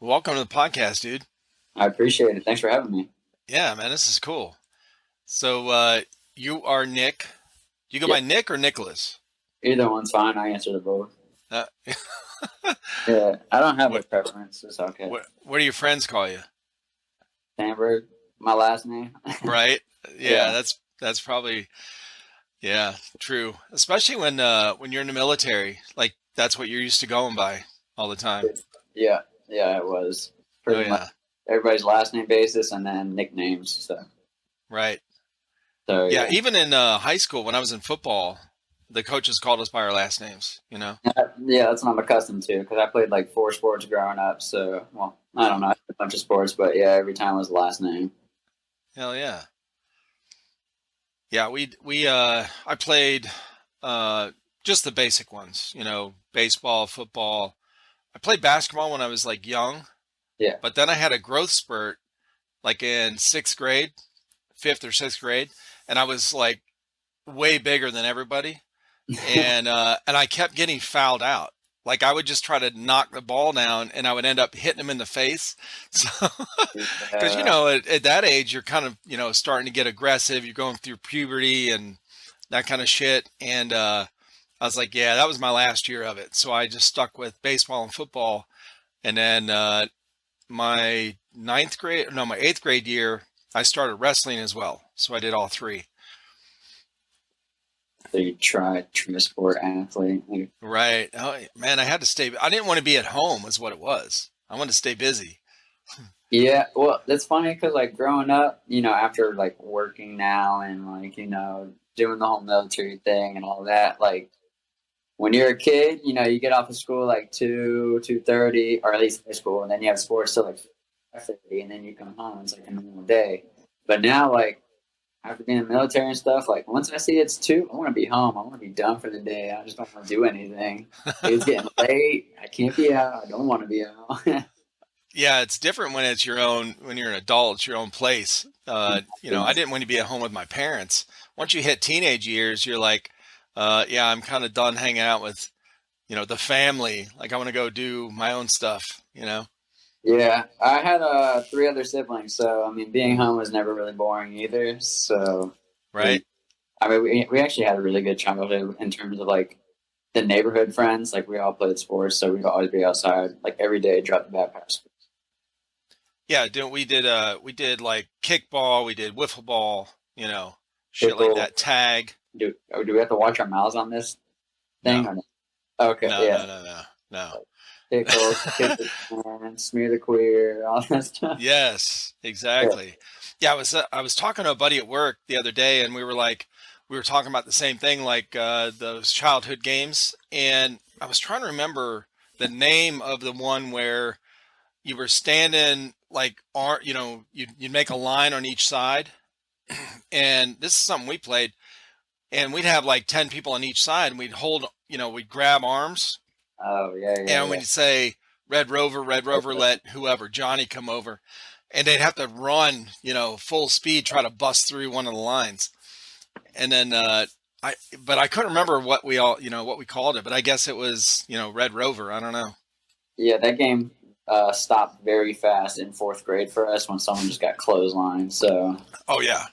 Welcome to the podcast, dude. I appreciate it. Thanks for having me. Yeah, man, this is cool. So, you are Nick. Do you go Yeah, by Nick or Nicholas? either one's fine. I answer the both. Uh, Yeah, I don't have a what, preference. It's okay. what do your friends call you? Sandberg, my last name. Right? Yeah, Yeah, that's probably yeah, true. Especially when you're in the military, like that's what you're used to going by all the time. yeah, yeah. It was Oh pretty much yeah, everybody's last name basis and then nicknames. right. So Yeah, yeah, even in high school when I was in football, the coaches called us by our last names. yeah. That's what I'm accustomed to because I played like four sports growing up. So well, I don't know, I did a bunch of sports, but yeah, every time was the last name. Hell yeah. Yeah, I played just the basic ones, baseball, football. I played basketball when I was like young, Yeah, but then I had a growth spurt like in sixth grade, fifth or sixth grade, and I was like way bigger than everybody, and I kept getting fouled out. Like I would just try to knock the ball down, and I would end up hitting him in the face. So, because yeah, at that age, you're kind of starting to get aggressive. You're going through puberty and that kind of shit, and I was like, yeah, that was my last year of it. So I just stuck with baseball and football. And then my my eighth grade year, I started wrestling as well. So I did all three. so you try sport athlete. Like, Right. Oh, man, I had to stay. I didn't want to be at home, is what it was. I wanted to stay busy. yeah, well, that's funny because like growing up, after like working now and like doing the whole military thing and all that, like when you're a kid, you get off of school like 2:30, or at least high school, and then you have sports till like 5:30, and then you come home. It's like a normal day. But now, like after being in the military and stuff, like once I see it's 2, I want to be home. I want to be done for the day. I just don't want to do anything. Like, it's getting late. I can't be out. I don't want to be out. Yeah, it's different when it's your own, when you're an adult, it's your own place. I didn't want to be at home with my parents. Once you hit teenage years, you're like, yeah, I'm kind of done hanging out with, the family. Like I want to go do my own stuff. Yeah, I had three other siblings, so I mean, being home was never really boring either. So Right? we, I mean, we actually had a really good childhood in terms of like the neighborhood friends. Like we all played sports, so we'd always be outside like every day, drop the backpacks. Yeah, we did like kickball, we did wiffle ball, shit like Pickle. that, tag. Do we have to watch our mouths on this thing No, or no? Okay, no, yeah. no, no, no, no. Pickle, kick the can, smear the queer, all that stuff. Yes, Yeah, exactly. Yeah, I was talking to a buddy at work the other day, and we were talking about the same thing, like those childhood games, and I was trying to remember the name of the one where you were standing like, you'd make a line on each side, and this is something we played, and we'd have like 10 people on each side, and we'd grab arms, oh yeah, yeah, and yeah. we'd say, Red Rover, let whoever, Johnny, come over. And they'd have to run, full speed, try to bust through one of the lines. And then, but I couldn't remember what we called it, but I guess it was, Red Rover. I don't know. Yeah, that game stopped very fast in fourth grade for us when someone just got clotheslined. So Oh, yeah.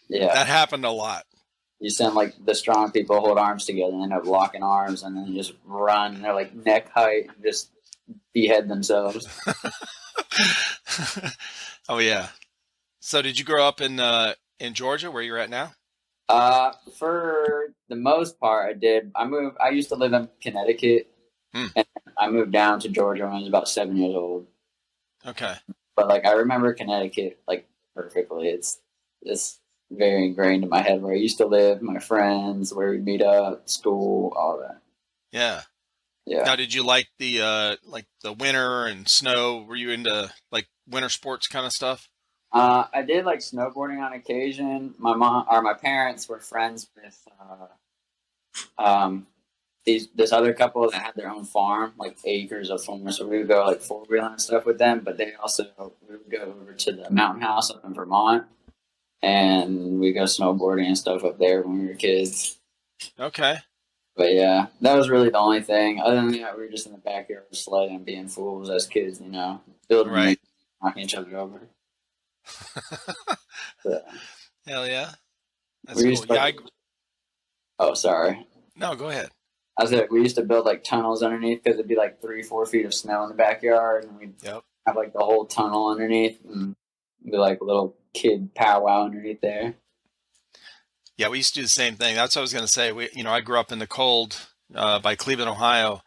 yeah, That happened a lot. you send like the strong people hold arms together and end up locking arms and then just run. And they're like neck height, and just behead themselves. Oh, yeah. So did you grow up in Georgia where you're at now? For the most part, I did. I moved. I used to live in Connecticut, Hmm. and I moved down to Georgia when I was about 7 years old. Okay. But like, I remember Connecticut like perfectly. It's very ingrained in my head where I used to live, my friends, where we meet up, school, all that. Yeah. Yeah. Now, did you like the winter and snow? Were you into like winter sports kind of stuff? I did like snowboarding on occasion. My mom or my parents were friends with um, this other couple that had their own farm, like acres of farm. So we would go like four wheeling and stuff with them. But they also we would go over to the mountain house up in Vermont, and we go snowboarding and stuff up there when we were kids. Okay. But yeah, that was really the only thing. Other than that, we were just in the backyard sledding and being fools as kids, building Right. things, knocking each other over. But Hell yeah. That's we used cool. to Yeah. like, oh, sorry. No, go ahead. I said we used to build like tunnels underneath because it'd be like 3, 4 feet of snow in the backyard, and we'd Yep. have like the whole tunnel underneath, and be like a little kid powwow underneath there. Yeah, we used to do the same thing. That's what I was going to say. I grew up in the cold by Cleveland, Ohio,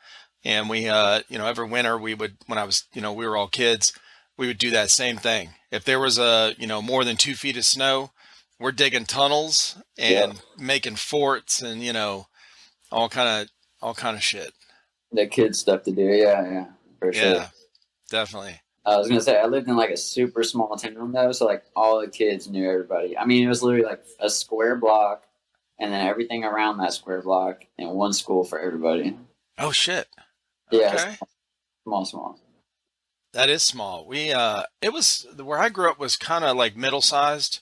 and every winter we would, when I was, we were all kids, we would do that same thing. If there was more than 2 feet of snow, we're digging tunnels Yeah, and making forts and all kind all kind of shit. the kid stuff to do. Yeah, yeah, for sure. Yeah, definitely. I was gonna say I lived in like a super small town though, so like all the kids knew everybody. I mean, it was literally like a square block, and then everything around that square block, and one school for everybody. Oh shit. Yeah, Okay. small, small. That is small. It was where I grew up was kind of like middle sized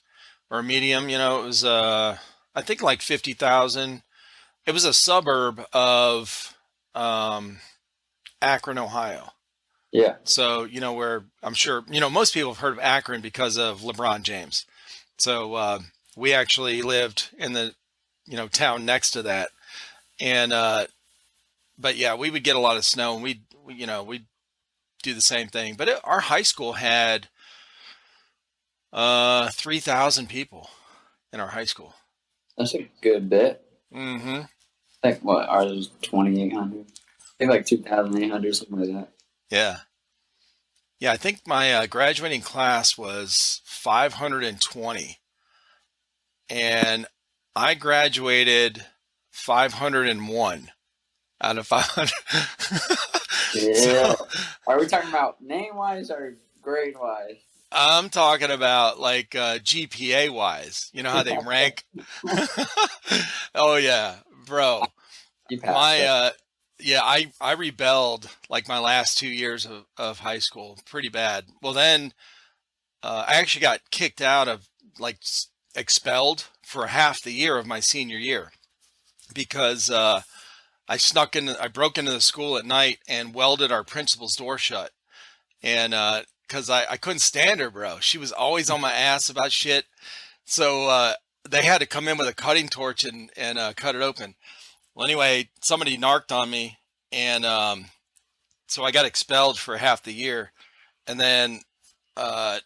or medium. It was I think like 50,000. It was a suburb of um, Akron, Ohio. Yeah, So where I'm sure most people have heard of Akron because of LeBron James. So we actually lived in the town next to that, and but yeah, we would get a lot of snow, and we'd do the same thing. But our high school had 3,000 people in our high school. that's a good bit. Mm-hmm. I think what ours was 2,800. I think like 2,800, something like that. Yeah. Yeah, I think my graduating class was 520, and I graduated 501 out of 500. Yeah. So Are we talking about name wise or grade wise? I'm talking about like GPA wise. You know how they rank? Oh yeah, bro. You passed My it. yeah, I rebelled like my last 2 years of high school pretty bad. Well, then I actually got kicked out of like expelled for half the year of my senior year because I broke into the school at night and welded our principal's door shut. And because I couldn't stand her, bro. She was always on my ass about shit. So they had to come in with a cutting torch and cut it open. Well, anyway, somebody narked on me, and so I got expelled for half the year. And uh,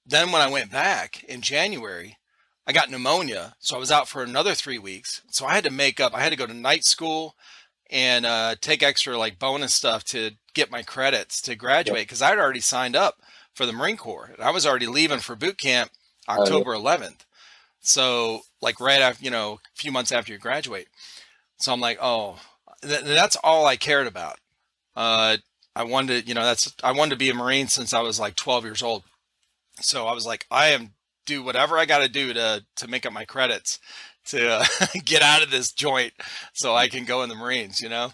then when I went back in January, I got pneumonia, so I was out for another 3 weeks. So I had to make up. I had to go to night school and take extra like bonus stuff to get my credits to Yeah. graduate because I'd already signed up for the Marine Corps and I was already leaving for boot camp Oh, yeah. October 11th. So like right after, a few months after you graduate. So I'm like, oh, that's all I cared about. Uh, I wanted, I wanted to be a Marine since I was like 12 years old. So I was like, I am do whatever I got to do to make up my credits to get out of this joint so I can go in the Marines. Yeah,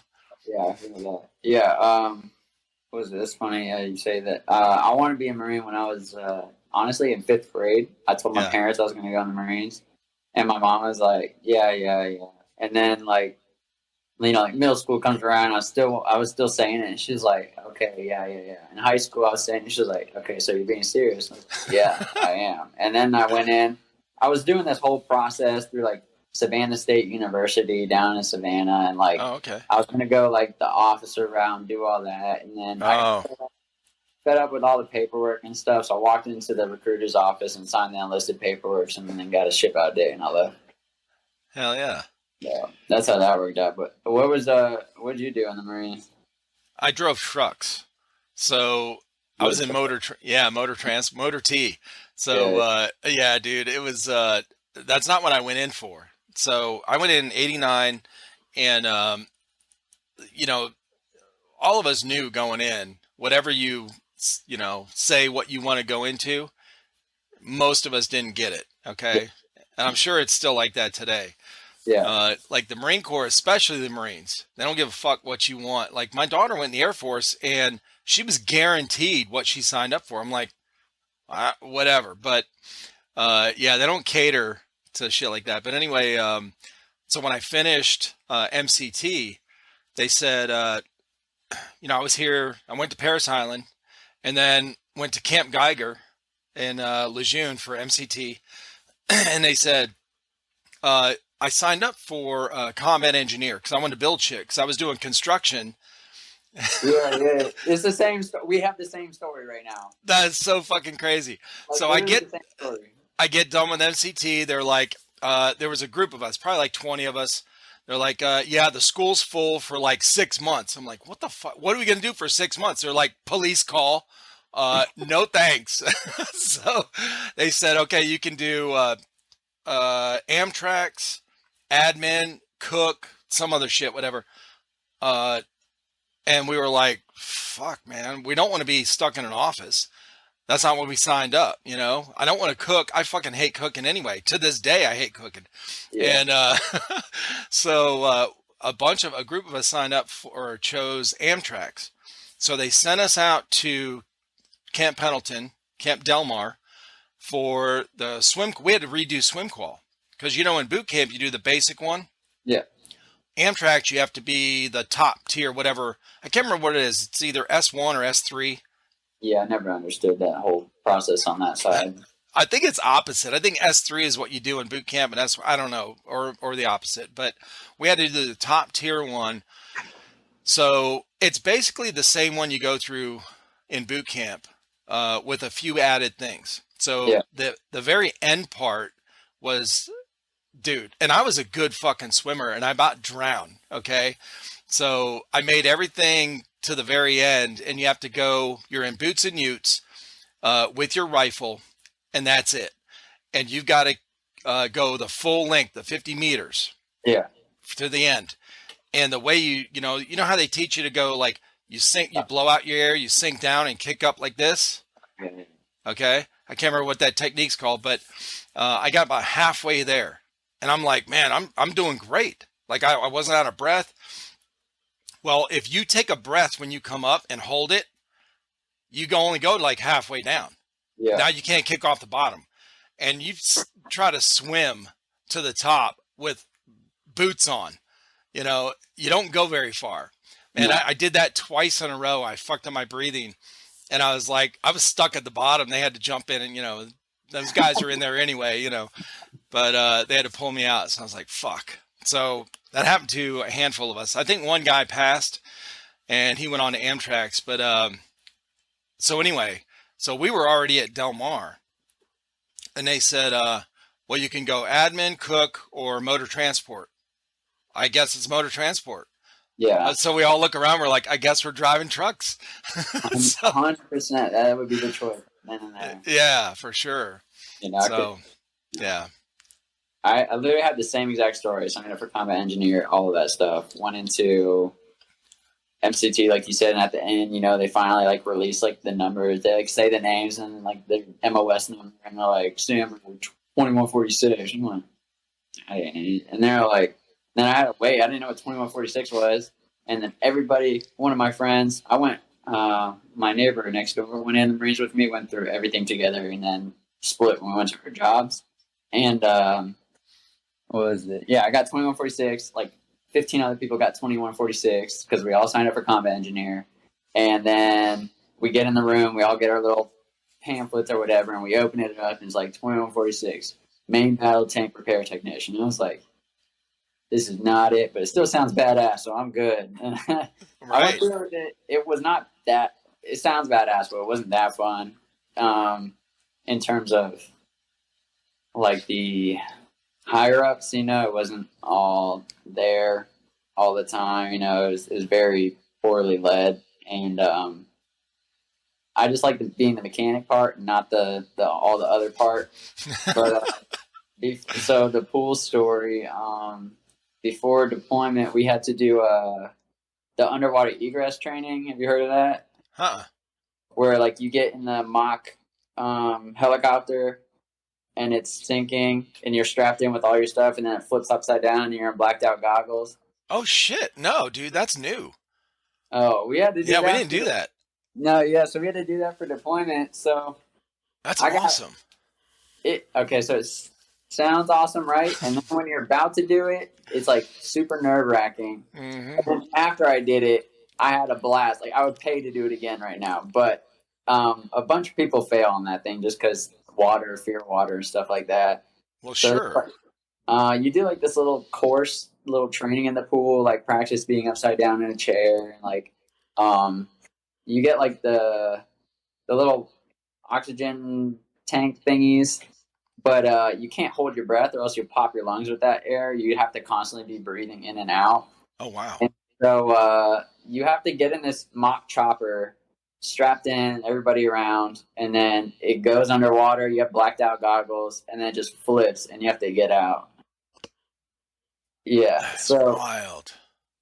I feel that. Yeah. What was this funny? You say that. I wanted to be a Marine when I was honestly in fifth grade. I told my Yeah. parents I was going to go in the Marines, and my mom was like, "Yeah, yeah, yeah." And then like like middle school comes around, I was still saying it, and she's like, "Okay, yeah, yeah, yeah." In high school, I was saying, it, she was like, "Okay, so you're being serious?" I was like, yeah, I am. And then I went in. I was doing this whole process through like Savannah State University down in Savannah, and like Oh, okay. I was gonna go like the officer route, do all that, and then I got Oh, fed up with all the paperwork and stuff. So I walked into the recruiter's office and signed the enlisted paperwork, and then got a ship out date, and I left. hell yeah. Yeah, that's how that worked out. But what did you do in the Marines? I drove trucks. So I was in motor T. So Yeah, yeah, dude, it was that's not what I went in for. So I went in '89 and you know, all of us knew going in, whatever say what you want to go into, most of us didn't get it. Okay. And I'm sure it's still like that today. yeah, Like the Marine Corps, especially the Marines, they don't give a fuck what you want. Like my daughter went in the Air Force and she was guaranteed what she signed up for. I'm like, whatever. But yeah, they don't cater to shit like that. But anyway, So when I finished MCT, they said, I was here. I went to Paris Island, and then went to Camp Geiger in Lejeune for MCT, and they said I signed up for combat engineer because I wanted to build shit. Because I was doing construction. Yeah. It's the same. We have the same story right now. That's so fucking crazy. Like, So literally the same story. I get done with MCT. They're like, there was a group of us, probably like 20 of us. They're like, yeah, the school's full for like 6 months. I'm like, what the fuck? What are we going to do for 6 months? They're like, police call. No thanks. So they said, okay, you can do Amtrak's, admin, cook, some other shit, whatever. And we were like, fuck, man, we don't want to be stuck in an office. That's not what we signed up, you know? I don't want to cook. I fucking hate cooking anyway. To this day, I hate cooking. Yeah. And so a group of us signed up for, or chose Amtrak's. So they sent us out to Camp Pendleton, Camp Del Mar for the swim. We had to redo swim qual because, in boot camp, you do the basic one. Yeah. Amtrak, you have to be the top tier, whatever. I can't remember what it is. It's either S1 or S3. Yeah, I never understood that whole process on that side. I think it's opposite. I think S3 is what you do in boot camp, and I don't know, or the opposite. But we had to do the top tier one. So it's basically the same one you go through in boot camp with a few added things. So Yeah. the very end part was, dude, and I was a good fucking swimmer, and I about drowned, okay? So I made everything to the very end, and you have to go, you're in boots and utes with your rifle, and that's it. And you've got to go the full length, the 50 meters Yeah. to the end. And the way you know how they teach you to go, like, you blow out your air, you sink down and kick up like this? Okay? I can't remember what that technique's called, but I got about halfway there. And I'm like, man, I'm doing great. Like, I wasn't out of breath. Well, if you take a breath when you come up and hold it, you only go like halfway down. Yeah. Now you can't kick off the bottom. And you try to swim to the top with boots on. You don't go very far. And No. I did that twice in a row. I fucked up my breathing. And I was stuck at the bottom. They had to jump in and, those guys are in there anyway, but they had to pull me out. So I was like, fuck. So that happened to a handful of us. I think one guy passed and he went on to Amtrak's. But so anyway, so we were already at Del Mar. And they said, well, you can go admin, cook, or motor transport. I guess it's motor transport. Yeah. So we all look around. We're like, I guess we're driving trucks. So, 100%. That would be the choice. No. yeah, for sure. Yeah. I literally had the same exact story. Signed up for combat engineer, all of that stuff. Went into MCT, like you said, and at the end, they finally like release like the numbers. They like say the names and like the MOS number, and they're like Sam 2146. I'm like, and they're like, then I had to wait. I didn't know what 2146 was, and then one of my friends, I went. My neighbor next door went in the Marines with me, went through everything together, and then split when we went to our jobs. And what was it? Yeah, I got 2146. Like 15 other people got 2146 because we all signed up for combat engineer. And then we get in the room, we all get our little pamphlets or whatever, and we open it up, and it's like 2146, main battle tank repair technician. And I was like, this is not it, but it still sounds badass, so I'm good. Right. I went through it. It was not that. It sounds badass, but it wasn't that fun. In terms of like the higher ups, it wasn't all there all the time. It was very poorly led, and I just like being the mechanic part, not the all the other part. But so the pool story. Before deployment, we had to do the underwater egress training. Have you heard of that? Huh. Where like you get in the mock helicopter and it's sinking and you're strapped in with all your stuff and then it flips upside down and you're in blacked out goggles. Oh shit! No, dude, that's new. Oh, we had to do that. Yeah, we didn't do that. No, yeah, so we had to do that for deployment. So that's awesome. Okay, so it's Sounds awesome, right? And then when you're about to do it, it's like super nerve wracking. Hmm. And then after I did it, I had a blast. Like I would pay to do it again right now. But a bunch of people fail on that thing just because water, fear of water, and stuff like that. Well, So sure. you do like this little course, little training in the pool, like practice being upside down in a chair, and like um, you get like the little oxygen tank thingies, but you can't hold your breath or else you pop your lungs with that air. You have to constantly be breathing in and out. Oh, wow. And so you have to get in this mock chopper, strapped in, everybody around, and then it goes underwater. You have blacked out goggles, and then it just flips, and you have to get out. Yeah. That's So wild.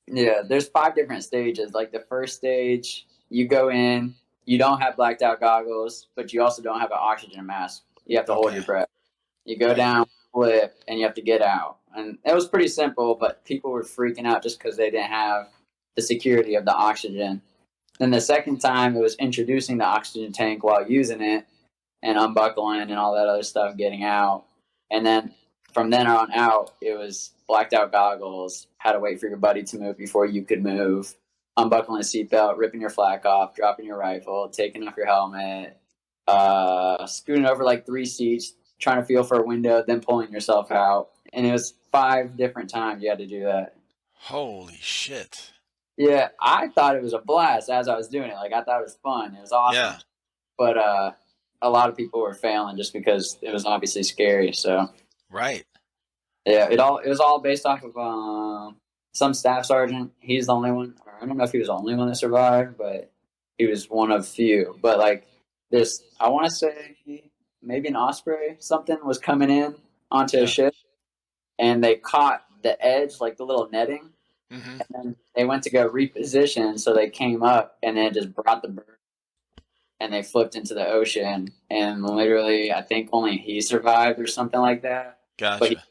yeah, there's 5 different stages. Like the first stage, you go in, you don't have blacked out goggles, but you also don't have an oxygen mask. You have to hold Okay. your breath. You go Right. down, flip, and you have to get out. And it was pretty simple, but people were freaking out just because they didn't have the security of the oxygen. Then the second time, it was introducing the oxygen tank while using it and unbuckling and all that other stuff, getting out. And then from then on out, it was blacked out goggles, how to wait for your buddy to move before you could move, unbuckling a seatbelt, ripping your flak off, dropping your rifle, taking off your helmet, scooting over like 3 seats, trying to feel for a window, then pulling yourself out. And it was 5 different times you had to do that. Holy shit. Yeah, I thought it was a blast as I was doing it. Like I thought it was fun. It was awesome. Yeah. But a lot of people were failing just because it was obviously scary. So Right. yeah, it was all based off of some staff sergeant. He's the only one. I don't know if he was the only one that survived, but he was one of few. But like this, I want to say maybe an osprey something was coming in onto a Yeah. ship, and they caught the edge, like the little netting, Hmm. and then they went to go reposition. So they came up and then just brought the bird and they flipped into the ocean. And literally, I think only he survived or something like that. But he, Gotcha.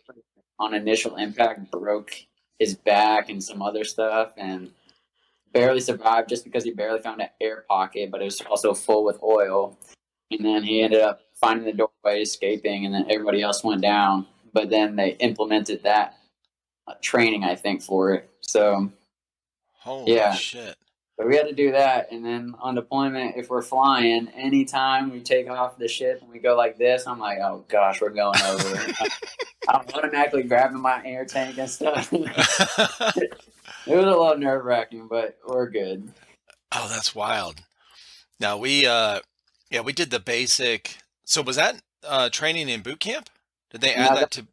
on initial impact, broke his back and some other stuff, and barely survived just because he barely found an air pocket, but it was also full with oil. And then he ended up finding the doorway, escaping, and then everybody else went down. But then they implemented that training, I think, for it. So Holy yeah, shit. but we had to do that, and then on deployment, if we're flying, anytime we take off the ship and we go like this, I'm like, oh gosh, we're going over. I'm automatically grabbing my air tank and stuff. It was a little nerve wracking, but we're good. Oh, that's wild. Now yeah, we did the basic. So was that training in boot camp? Did they add No, that to?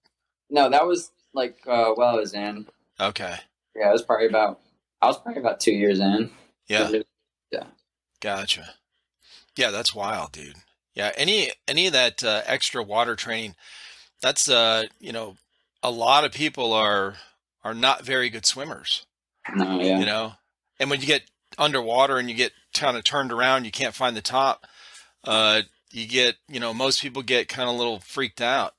no, that was like while I was in. Okay. Yeah, I was probably about 2 years in. Yeah. Yeah, Gotcha. Yeah, that's wild, dude. Yeah, any of that extra water training, that's a lot of people are not very good swimmers, no, you yeah, know. And when you get underwater and you get kind of turned around, you can't find the top. Uh, you get, most people get kind of a little freaked out.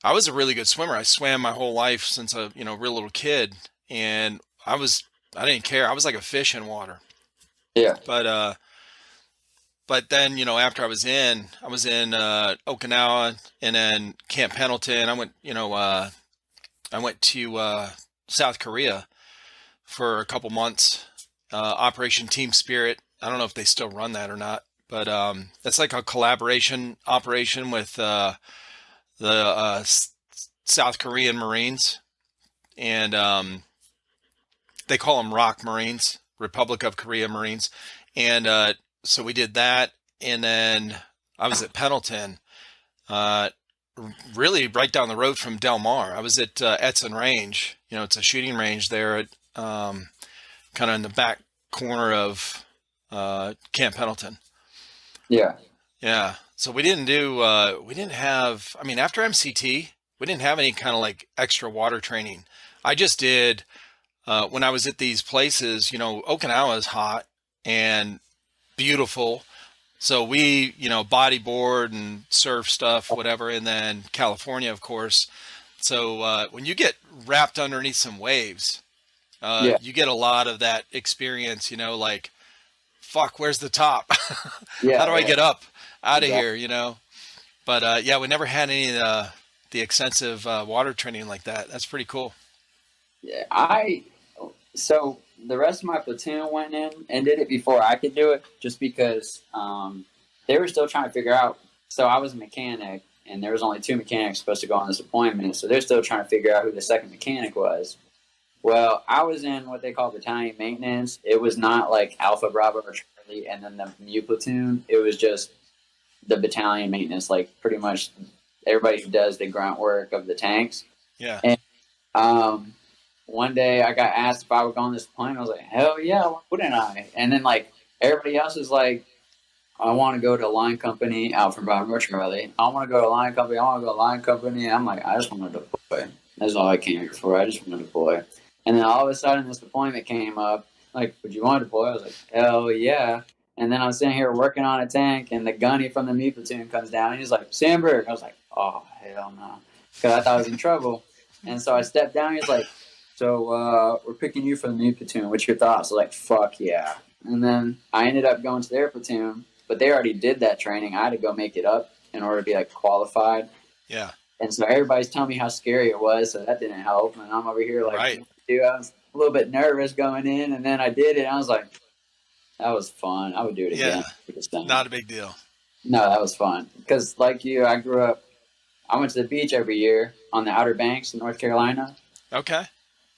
I was a really good swimmer. I swam my whole life since a, real little kid, and I didn't care. I was like a fish in water. yeah, But but then, after I was in Okinawa and then Camp Pendleton. I went to South Korea for a couple months. Operation Team Spirit. I don't know if they still run that or not, but that's like a collaboration operation with the South Korean Marines, and they call them ROK Marines, Republic of Korea Marines, and so we did that, and then I was at Pendleton, uh, really right down the road from Del Mar. I was at Etzen Range. It's a shooting range there at kind of in the back corner of Camp Pendleton. yeah, Yeah. So we didn't have, I mean, after MCT, we didn't have any kind of like extra water training. I just did, when I was at these places, Okinawa is hot and beautiful. So we, bodyboard and surf stuff, whatever. And then California, of course. So when you get wrapped underneath some waves, yeah, you get a lot of that experience, like, fuck, where's the top? How yeah, do I yeah, get up out of exactly. here, But yeah, we never had any of the extensive water training like that. That's pretty cool. Yeah, so the rest of my platoon went in and did it before I could do it, just because they were still trying to figure out. So I was a mechanic, and there was only two mechanics supposed to go on this deployment, so they're still trying to figure out who the second mechanic was. Well, I was in what they call battalion maintenance. It was not like Alpha, Bravo, or Charlie, and then the Mu platoon. It was just the battalion maintenance, like pretty much everybody who does the grunt work of the tanks. Yeah. And um, one day I got asked if I would go on this plane. I was like, hell yeah, why wouldn't I? And then like everybody else is like, I want to go to a line company out from Bravo Charlie. I want to go to a line company. I want to go to a line company. I'm like, I just want to deploy. That's all I came here for. I just want to deploy. And then all of a sudden this deployment came up. Like, would you want to deploy? I was like, hell yeah. And then I'm sitting here working on a tank, and the gunny from the meat platoon comes down, and he's like, Sandberg. I was like, oh, hell no. Because I thought I was in trouble. And so I stepped down. He's like, so we're picking you for the meat platoon. What's your thoughts? I was like, fuck yeah. And then I ended up going to their platoon, but they already did that training. I had to go make it up in order to be like qualified. Yeah. And so everybody's telling me how scary it was, so that didn't help. And I'm over here like, Right. dude, I was a little bit nervous going in, and then I did it. And I was like, that was fun. I would do it again. Yeah. Not a big deal. No, that was fun. Because like you, I went to the beach every year on the Outer Banks in North Carolina. Okay.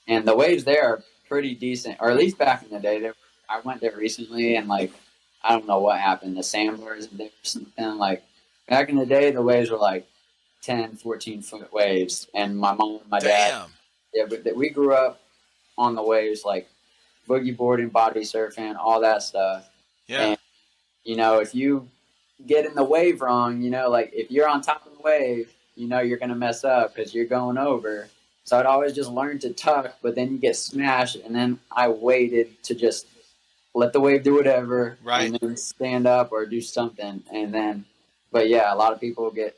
And the waves there are pretty decent, or at least back in the day. I went there recently, and like, I don't know what happened. The sandbars there or something. Like, back in the day, the waves were like 10, 14-foot waves. And my mom and my dad, yeah, but we grew up on the waves, like boogie boarding, body surfing, all that stuff. Yeah. And, you know, if you get in the wave wrong, you know, like if you're on top of the wave, you know, you're going to mess up because you're going over. So I'd always just learn to tuck, but then you get smashed. And then I waited to just let the wave do whatever, right, and then stand up or do something. And then, but yeah, a lot of people get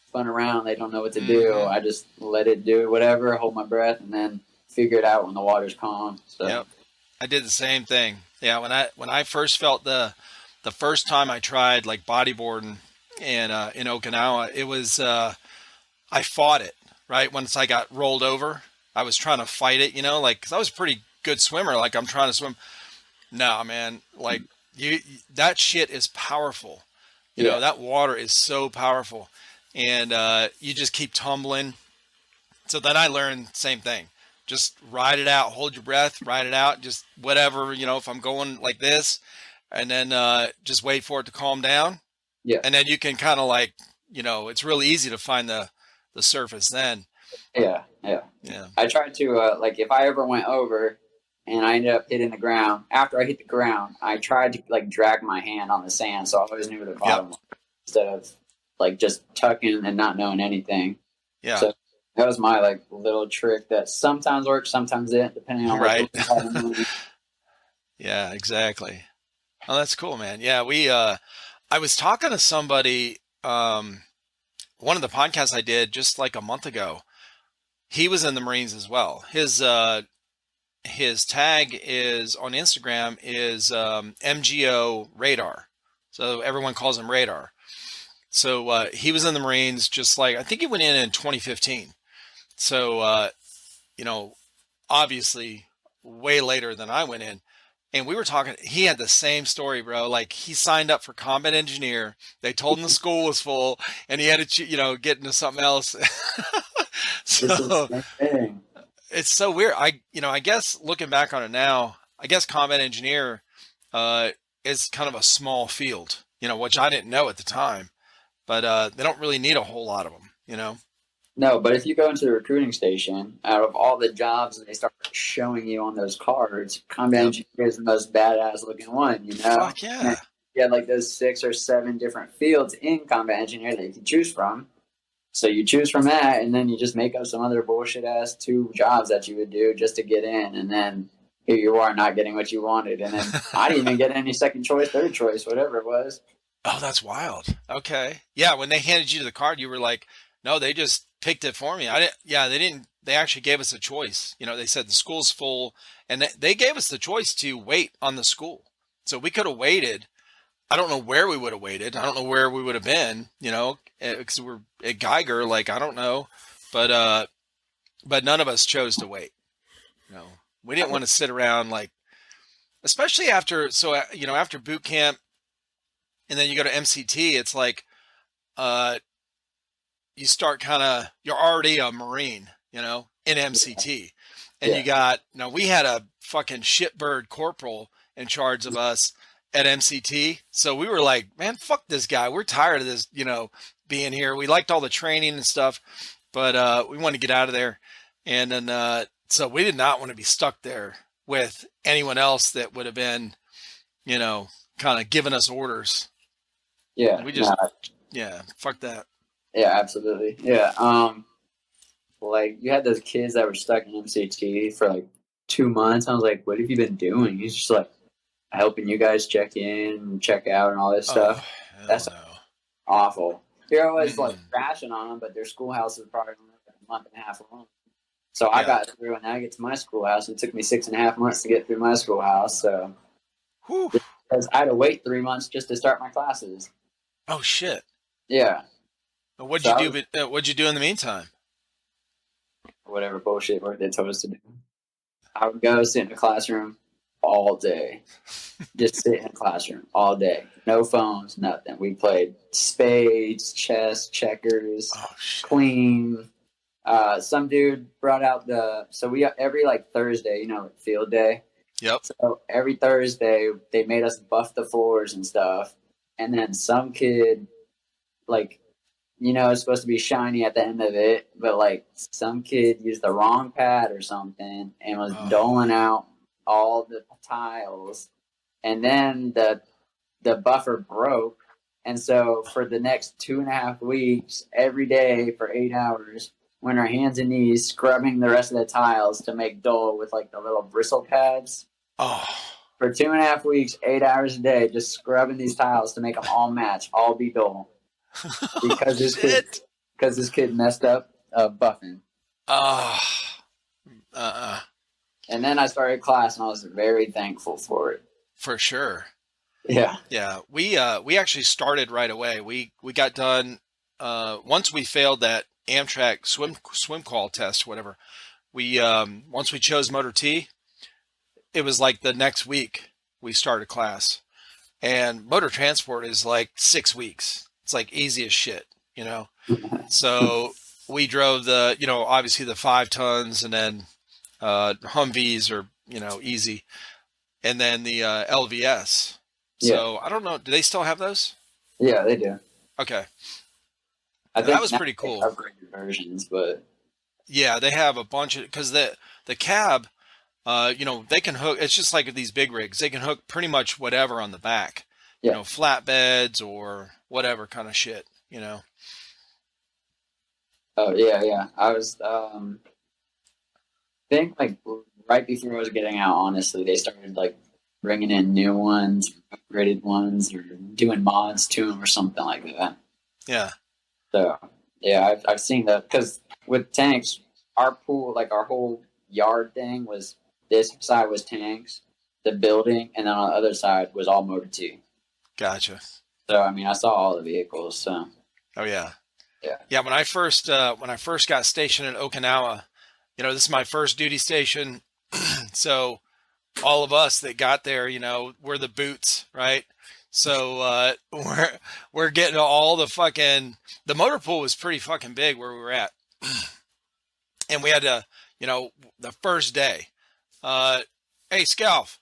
spun around. They don't know what to do. I just let it do whatever, hold my breath, and then figure it out when the water's calm. So. Yep. I did the same thing. Yeah. When I first felt the first time I tried like bodyboarding and in Okinawa, it was I fought it. Right. Once I got rolled over, I was trying to fight it, you know, like, cause I was a pretty good swimmer. Like I'm trying to swim. No, man, like that shit is powerful. You know, that water is so powerful, and you just keep tumbling. So then I learned same thing. Just ride it out, hold your breath, ride it out, just whatever, you know, if I'm going like this, and then just wait for it to calm down. Yeah. And then you can kind of like, you know, it's really easy to find the surface then. Yeah. I tried to, like, if I ever went over and I ended up hitting the ground, after I hit the ground, I tried to, like, drag my hand on the sand, so I always knew where the bottom was, instead of, like, just tucking and not knowing anything. Yeah. So that was my, like, little trick that sometimes works, sometimes didn't, depending on right. Yeah, exactly. Oh, that's cool, man. Yeah, I was talking to somebody, one of the podcasts I did just like a month ago. He was in the Marines as well. His tag is on Instagram is MGO Radar. So everyone calls him Radar. So he was in the Marines, just like, I think he went in 2015. So, you know, obviously way later than I went in. And we were talking, he had the same story, bro. Like he signed up for combat engineer. They told him the school was full and he had to, you know, get into something else. So it's so weird. I guess looking back on it now, I guess combat engineer is kind of a small field, you know, which I didn't know at the time, but they don't really need a whole lot of them, you know? No, but if you go into the recruiting station, out of all the jobs that they start showing you on those cards, combat engineer is the most badass looking one, you know? Fuck yeah. You had like those 6 or 7 different fields in combat engineer that you can choose from. So you choose from that, and then you just make up some other bullshit ass 2 jobs that you would do just to get in, and then here you are not getting what you wanted. And then I didn't even get any second choice, third choice, whatever it was. Oh, that's wild. Okay. Yeah, when they handed you the card, you were like, no, they just picked it for me. They actually gave us a choice. You know, they said the school's full, and they gave us the choice to wait on the school. So we could have waited, I don't know where we would have waited. I don't know where we would have been, because we're at Geiger. Like, I don't know, but but none of us chose to wait. We didn't want to sit around, like, especially after. So after boot camp, and then you go to MCT. It's like uh, you start you're already a Marine, in MCT, and Yeah. you got we had a fucking shitbird corporal in charge of us at MCT. So we were like, man, fuck this guy. We're tired of this, being here. We liked all the training and stuff, but we wanted to get out of there. And then so we did not want to be stuck there with anyone else that would have been, kind of giving us orders. Yeah. We No. just, yeah, fuck that. Yeah. Absolutely. Yeah. Like you had those kids that were stuck in MCT for like 2 months. I was like, what have you been doing? He's just like helping you guys check in, check out, and all this Oh, stuff. hell That's no. awful. Here I was like Mm-mm. crashing on them, but their schoolhouse is probably only like a month and a half long. So I Yeah. got through, and now I get to my schoolhouse. It took me 6.5 months to get through my schoolhouse. So Whew. because I had to wait 3 months just to start my classes. Oh shit. Yeah. What'd So you I do? was What'd you do in the meantime? whatever bullshit work they told us to do. I would go sit in the classroom all day. Just sit in a classroom all day. No phones, nothing. We played spades, chess, checkers, Oh shit. clean. Some dude brought out so we every like Thursday, like field day. Yep. So every Thursday they made us buff the floors and stuff. And then some kid, like, it's supposed to be shiny at the end of it, but like some kid used the wrong pad or something and was Oh. doling out all the tiles. And then the buffer broke. And so for the next 2.5 weeks, every day for 8 hours, went our hands and knees scrubbing the rest of the tiles to make dull with like the little bristle pads. Oh. For 2.5 weeks, 8 hours a day, just scrubbing these tiles to make them all match, all be dull. Oh Because shit. this kid messed up buffing. Oh. Uh. And then I started class, and I was very thankful for it. For sure. Yeah. Yeah. We actually started right away. We got done once we failed that Amtrak swim call test, whatever. We once we chose Motor T, it was like the next week we started class. And motor transport is like 6 weeks. It's like easy as shit. So we drove obviously the 5 tons, and then Humvees are, easy. And then the LVS. Yeah. So I don't know. Do they still have those? Yeah, they do. Okay. I That think was now pretty they cool. upgraded versions, but Yeah, they have a bunch of, because the cab, they can hook. It's just like these big rigs. They can hook pretty much whatever on the back. yeah. Flatbeds or whatever kind of shit. Oh yeah, yeah. I was think like right before I was getting out. Honestly, they started like bringing in new ones, upgraded ones, or doing mods to them or something like that. Yeah. So yeah, I've seen that because with tanks, our pool, like our whole yard thing was this side was tanks, the building, and then on the other side was all Motor T. Gotcha. So I mean, I saw all the vehicles. So Oh yeah. yeah, Yeah. When I first got stationed in Okinawa, this is my first duty station. So all of us that got there, we're the boots, right? So we're getting all the motor pool was pretty fucking big where we were at. And we had to, the first day, uh, hey Scalf,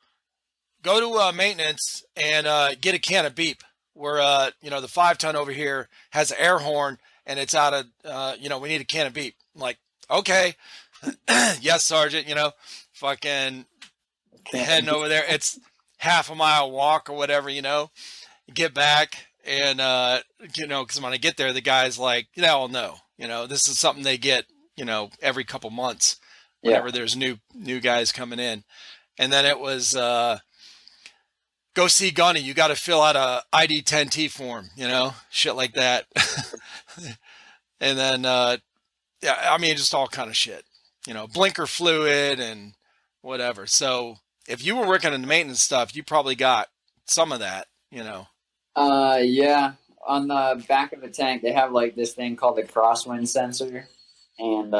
go to maintenance and get a can of beep. Where the 5 ton over here has an air horn and it's out of we need a can of beep. I'm like, okay, yes, Sergeant. Fucking heading over there. It's half a mile walk or whatever. Get back and because when I get there, the guy's like, oh no, this is something they get every couple months yeah. whenever there's new guys coming in. And then it was go see Gunny. You got to fill out a ID 10T form, shit like that. And then yeah, I mean just all kind of shit, blinker fluid and whatever. So if you were working in the maintenance stuff, you probably got some of that. Yeah. On the back of the tank, they have like this thing called the crosswind sensor, and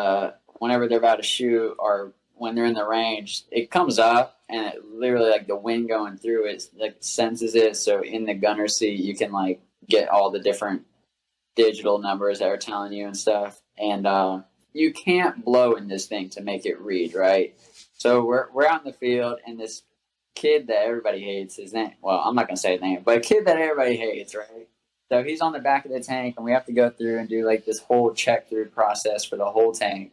whenever they're about to shoot or when they're in the range, it comes up and it literally like the wind going through it like senses it. So in the gunner seat, you can like get all the different digital numbers that are telling you and stuff. And you can't blow in this thing to make it read, right? So we're out in the field, and this kid that everybody hates, his name, well, I'm not gonna say his name, but a kid that everybody hates, right? So he's on the back of the tank, and we have to go through and do like this whole check through process for the whole tank,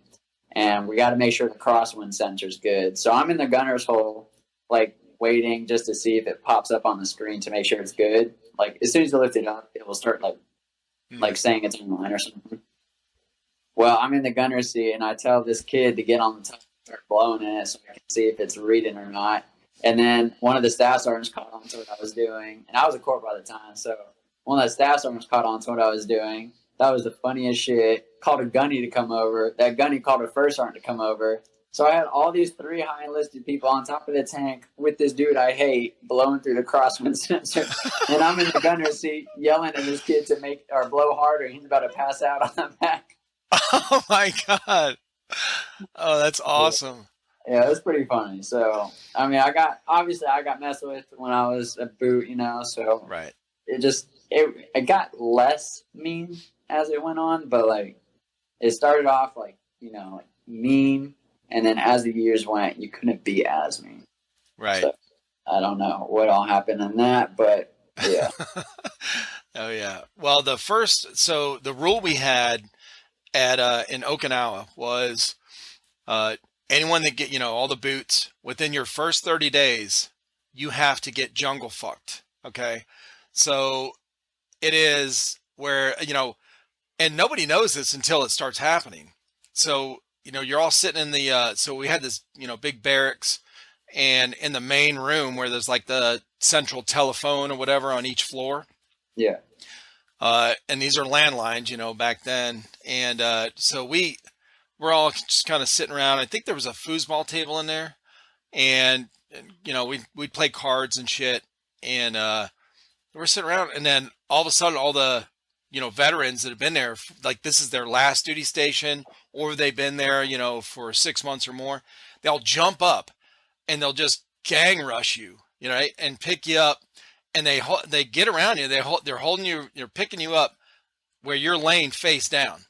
and we got to make sure the crosswind sensor's good. So I'm in the gunner's hole, like waiting just to see if it pops up on the screen to make sure it's good. Like as soon as you lift it up, it will start like saying it's online or something. Well, I'm in the gunner seat, and I tell this kid to get on the top and start blowing in it so I can see if it's reading or not. And then one of the staff sergeants caught on to what I was doing, and I was a corporal at the time, so one of the staff sergeants caught on to what I was doing. That was the funniest shit. Called a gunny to come over. That gunny called a first sergeant to come over. So I had all these three high enlisted people on top of the tank with this dude I hate blowing through the crosswind sensor, and I'm in the gunner seat yelling at this kid to make or blow harder. He's about to pass out on the back. Oh my God. Oh, that's Yeah, awesome. yeah, it was pretty funny. So I mean, I got messed with when I was a boot, you know. So Right. it got less mean as it went on, but like it started off like like mean, and then as the years went, you couldn't be as mean. Right. So I don't know what all happened in that, but yeah, Oh yeah. Well, so the rule we had at in Okinawa was uh anyone that get, all the boots within your first 30 days, you have to get jungle fucked. Okay? So it is where, and nobody knows this until it starts happening. So, you're all sitting in so we had this, big barracks, and in the main room where there's like the central telephone or whatever on each floor. yeah, And these are landlines, back then. And so we're all just kind of sitting around. I think there was a foosball table in there, and we'd play cards and shit. And we're sitting around, and then all of a sudden, all the veterans that have been there, like this is their last duty station, or they've been there, for 6 months or more. They'll jump up and they'll just gang rush you, right, and pick you up, and they get around you. They're holding you, they're picking you up where you're laying face down.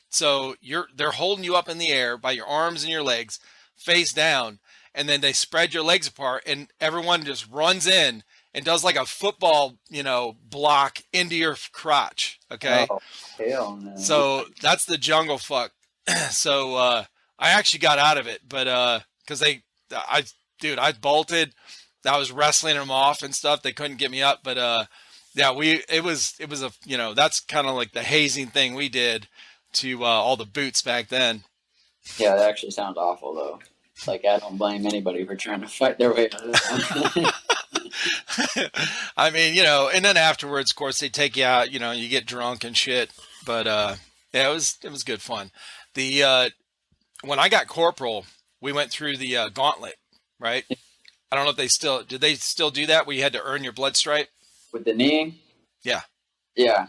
So they're holding you up in the air by your arms and your legs, face down, and then they spread your legs apart, and everyone just runs in and does like a football, block into your crotch. Okay. oh hell no, So that's the jungle fuck. So I actually got out of it, but because I bolted. I was wrestling them off and stuff. They couldn't get me up, but yeah, it was a that's kind of like the hazing thing we did to all the boots back then. yeah, that actually sounds awful though. Like I don't blame anybody for trying to fight their way out of this. I mean, and then afterwards, of course, they take you out. You get drunk and shit. But yeah, it was good fun. The when I got corporal, we went through the gauntlet, right? I don't know if did they still do that where you had to earn your blood stripe? With the knee, Yeah. yeah.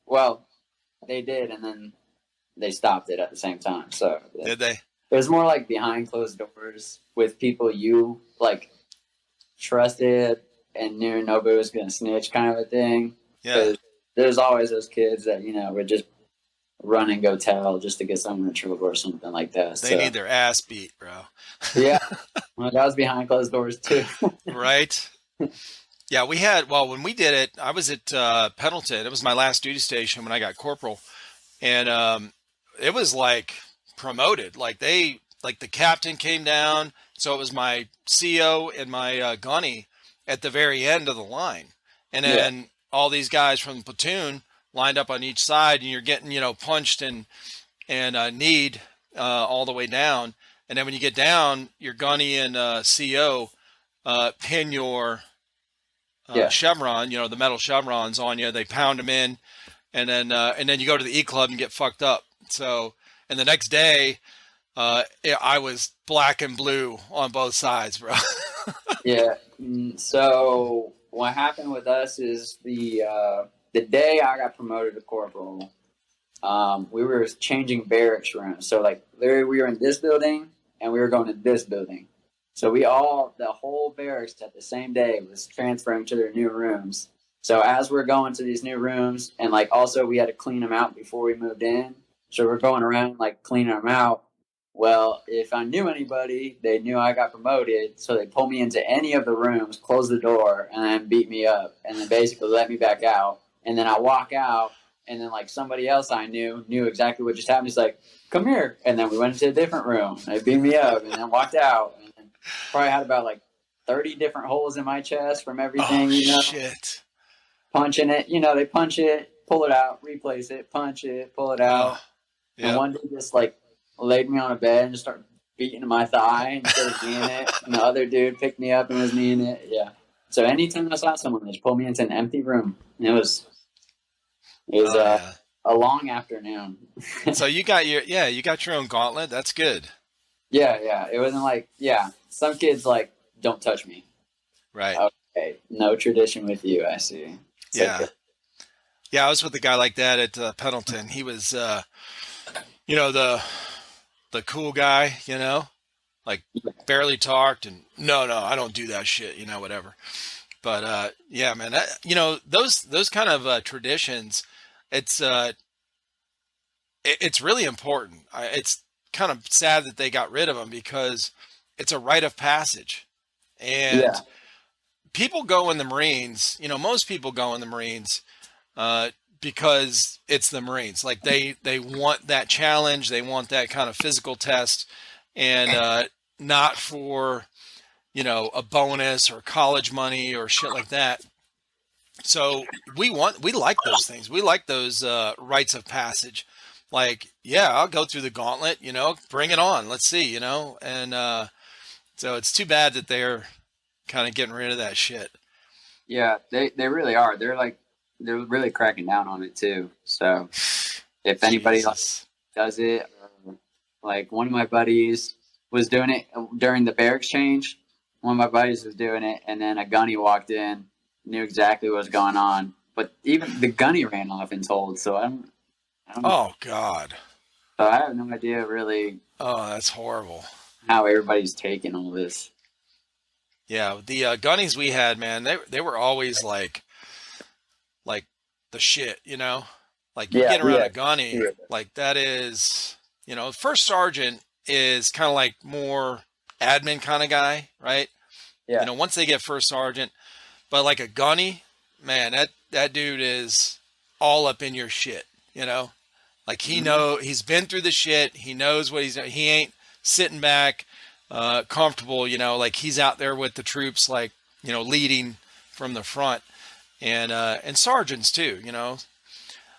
Well, they did, and then they stopped it at the same time. So Did they? it was more like behind closed doors with people you like trusted and knew nobody was going to snitch, kind of a thing. Yeah. 'Cause there's always those kids that would just run and go tell just to get someone in trouble or something like that. They need their ass beat, bro. Yeah, well, that was behind closed doors too. Right? Yeah, when we did it, I was at Pendleton. It was my last duty station when I got corporal. And it was like promoted. Like the captain came down. So it was my CO and my gunny at the very end of the line. And then all these guys from the platoon lined up on each side, and you're getting, punched and kneed all the way down. And then when you get down, your gunny and CO pin your chevron, the metal chevrons on you. They pound them in, and then you go to the E Club and get fucked up. So, and the next day, I was black and blue on both sides, bro. Yeah. So what happened with us is the day I got promoted to corporal, we were changing barracks rooms. So like literally we were in this building and we were going to this building. So the whole barracks at the same day was transferring to their new rooms. So as we're going to these new rooms, and like also we had to clean them out before we moved in. So we're going around like cleaning them out. Well, if I knew anybody, they knew I got promoted. So they pulled me into any of the rooms, closed the door, and then beat me up. And then basically let me back out. And then I walk out, and then like somebody else I knew exactly what just happened. He's like, come here. And then we went into a different room. They beat me up and then walked out. And then probably had about like 30 different holes in my chest from everything, Shit. Punching it. They punch it, pull it out, replace it, punch it, pull it out. Yep. And one dude just like laid me on a bed and just started beating my thigh and started kneeing it. And the other dude picked me up and was kneeing it. Yeah. So anytime I saw someone, they just pulled me into an empty room. And it was a long afternoon. So you got your own gauntlet. That's good. Yeah. It wasn't like, some kids like, don't touch me. Right. Okay. No tradition with you, I see. Yeah. Okay. Yeah, I was with a guy like that at Pendleton. He was, the cool guy, like barely talked and no, I don't do that shit, whatever. But yeah, man, those kind of traditions, it's really important. It's kind of sad that they got rid of them because it's a rite of passage, and people go in the Marines. Most people go in the Marines because it's the Marines. Like they want that challenge, they want that kind of physical test, and not for a bonus or college money or shit like that. So we like those things. We like those rites of passage. Like, yeah, I'll go through the gauntlet, bring it on. Let's see, and so it's too bad that they're kind of getting rid of that shit. Yeah, they really are. They're really cracking down on it too. So if anybody does it, like one of my buddies was doing it during the barracks change. One of my buddies was doing it, and then a gunny walked in, knew exactly what was going on. But even the gunny ran off and told. So I don't know. Oh God. So I have no idea really. Oh, that's horrible. How everybody's taking all this. Yeah, the gunnies we had, man, they were always like the shit, Like you get around a gunny, like that is, first sergeant is kind of like more admin kind of guy, right? Yeah. Once they get first sergeant, but like a gunny, man, that dude is all up in your shit, Like he's been through the shit. He knows what he ain't sitting back, comfortable, like he's out there with the troops, like, leading from the front, and sergeants too,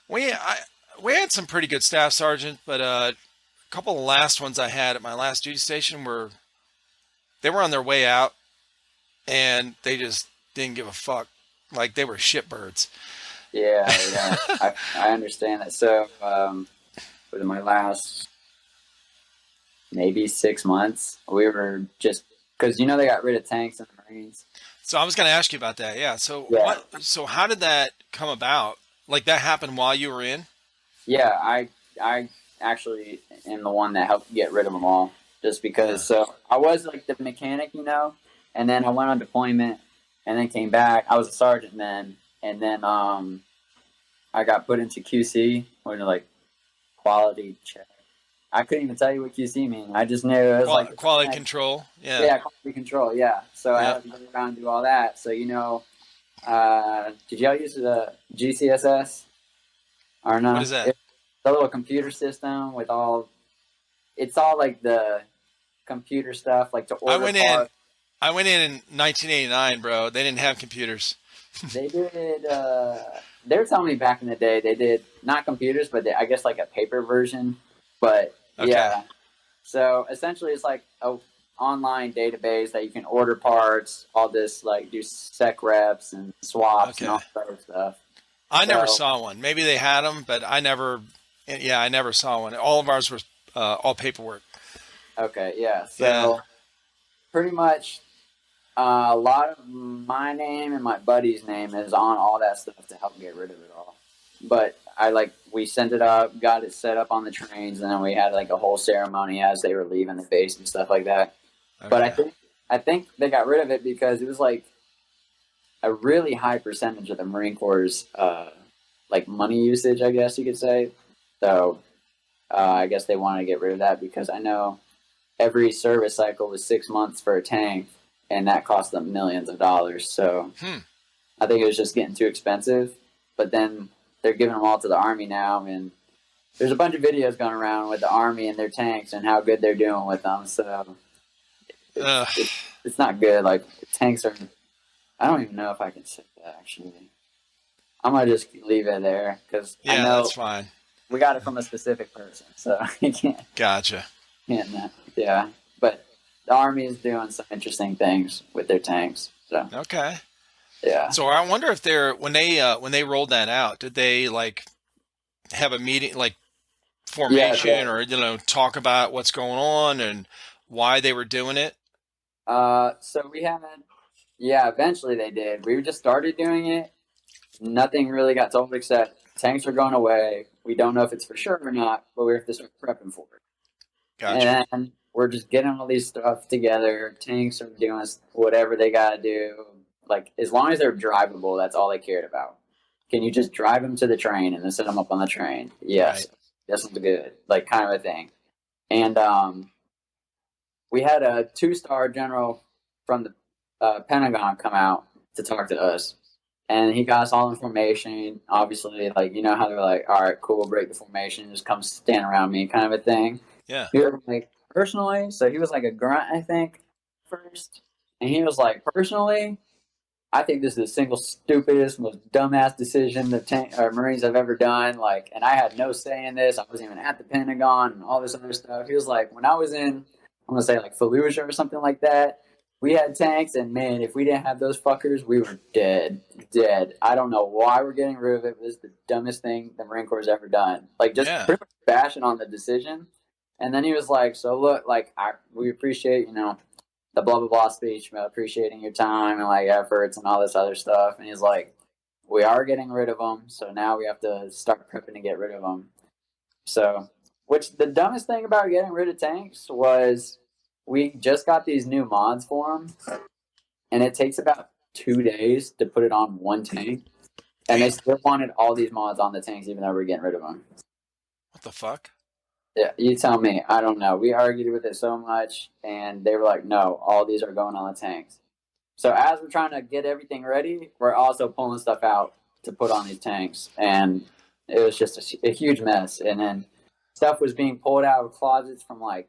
We had some pretty good staff sergeant, but a couple of the last ones I had at my last duty station they were on their way out, and they just didn't give a fuck. Like they were shitbirds. Yeah. I understand that. So, within my last maybe 6 months, we were just because they got rid of tanks in the Marines. So I was going to ask you about that. Yeah. So So how did that come about? Like that happened while you were in? Yeah, I actually am the one that helped get rid of them all. Just because, so I was like the mechanic, and then I went on deployment, and then came back. I was a sergeant then, and then I got put into QC, or like quality check. I couldn't even tell you what QC mean. I just knew it was like quality control. Yeah. Yeah, quality control. Yeah. So I had to go around and do all that. So did y'all use the GCSS or not? What is that? It's a little computer system with all. It's all like the computer stuff, like to order parts. I went in 1989, bro. They didn't have computers. They did. They were telling me back in the day they did not computers, but I guess like a paper version. But yeah, so essentially it's like a online database that you can order parts, all this like do sec reps and swaps and all that other stuff. I never saw one. Maybe they had them, but I never saw one. All of ours were all paperwork. Okay, yeah. So pretty much A lot of my name and my buddy's name is on all that stuff to help get rid of it all. But we sent it up, got it set up on the trains, and then we had like a whole ceremony as they were leaving the base and stuff like that. But Okay. I think they got rid of it because it was like a really high percentage of the Marine Corps' like money usage, I guess you could say. So I guess they wanted to get rid of that because I know every service cycle was 6 months for a tank, and that cost them millions of dollars. So Hmm. I think it was just getting too expensive. But then they're giving them all to the Army now, and there's a bunch of videos going around with the Army and their tanks and how good they're doing with them. So Ugh. it's not good. Like tanks are. I don't even know if I can say that actually. I'm gonna just leave it there because I Yeah, know that's fine. we got it from a specific person, so I Gotcha. can't yeah. But the Army is doing some interesting things with their tanks. So Okay. yeah, So I wonder if they're when they rolled that out, did they like have a meeting like yeah. formation or talk about what's going on and why they were doing it? So we haven't. Yeah, eventually they did. We just started doing it. Nothing really got told except tanks are going away. We don't know if it's for sure or not, but we have to start prepping for it. Gotcha. And then we're just getting all these stuff together. Tanks are doing whatever they got to do. Like, as long as they're drivable, that's all they cared about. Can you just drive them to the train and then set them up on the train? Yes. Right. This one's good. Like, kind of a thing. And we had a 2-star general from the Pentagon come out to talk to us. And he got us all information. Obviously, like, you know how they're like, all right, cool, break the formation, just come stand around me, kind of a thing. Yeah. He was like, personally, so he was like a grunt, I think, first. And he was like, personally, I think this is the single stupidest, most dumbass decision the Marines have ever done. Like, and I had no say in this. I wasn't even at the Pentagon and all this other stuff. He was like, when I was in, I'm gonna say like Fallujah or something like that. We had tanks, and man, if we didn't have those fuckers, we were dead, dead. I don't know why we're getting rid of it. It was the dumbest thing the Marine Corps has ever done. Like, just Yeah. pretty much bashing on the decision. And then he was like, "So look, like, we appreciate, the blah blah blah speech about appreciating your time and like efforts and all this other stuff." And he's like, "We are getting rid of them, so now we have to start prepping to get rid of them." So, which the dumbest thing about getting rid of tanks was we just got these new mods for them, and it takes about 2 days to put it on one tank, and they Damn. still wanted all these mods on the tanks, even though we're getting rid of them. What the fuck? Yeah, you tell me. I don't know. We argued with it so much, and they were like, "No, all these are going on the tanks." So as we're trying to get everything ready, we're also pulling stuff out to put on these tanks, and it was just a huge mess. And then stuff was being pulled out of closets from like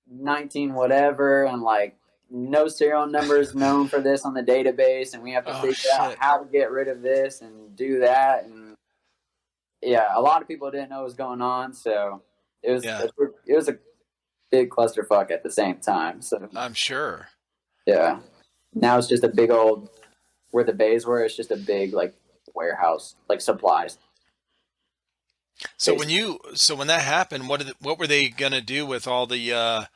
19 whatever, and like no serial numbers known for this on the database, and we have to Oh figure out shit. how to get rid of this and do that. And yeah, a lot of people didn't know what was going on, so Yeah. it was a big clusterfuck at the same time. So I'm sure. yeah, now it's just a big old where the bays were. It's just a big like warehouse, like supplies. So Basically. when that happened, what were they gonna do with all the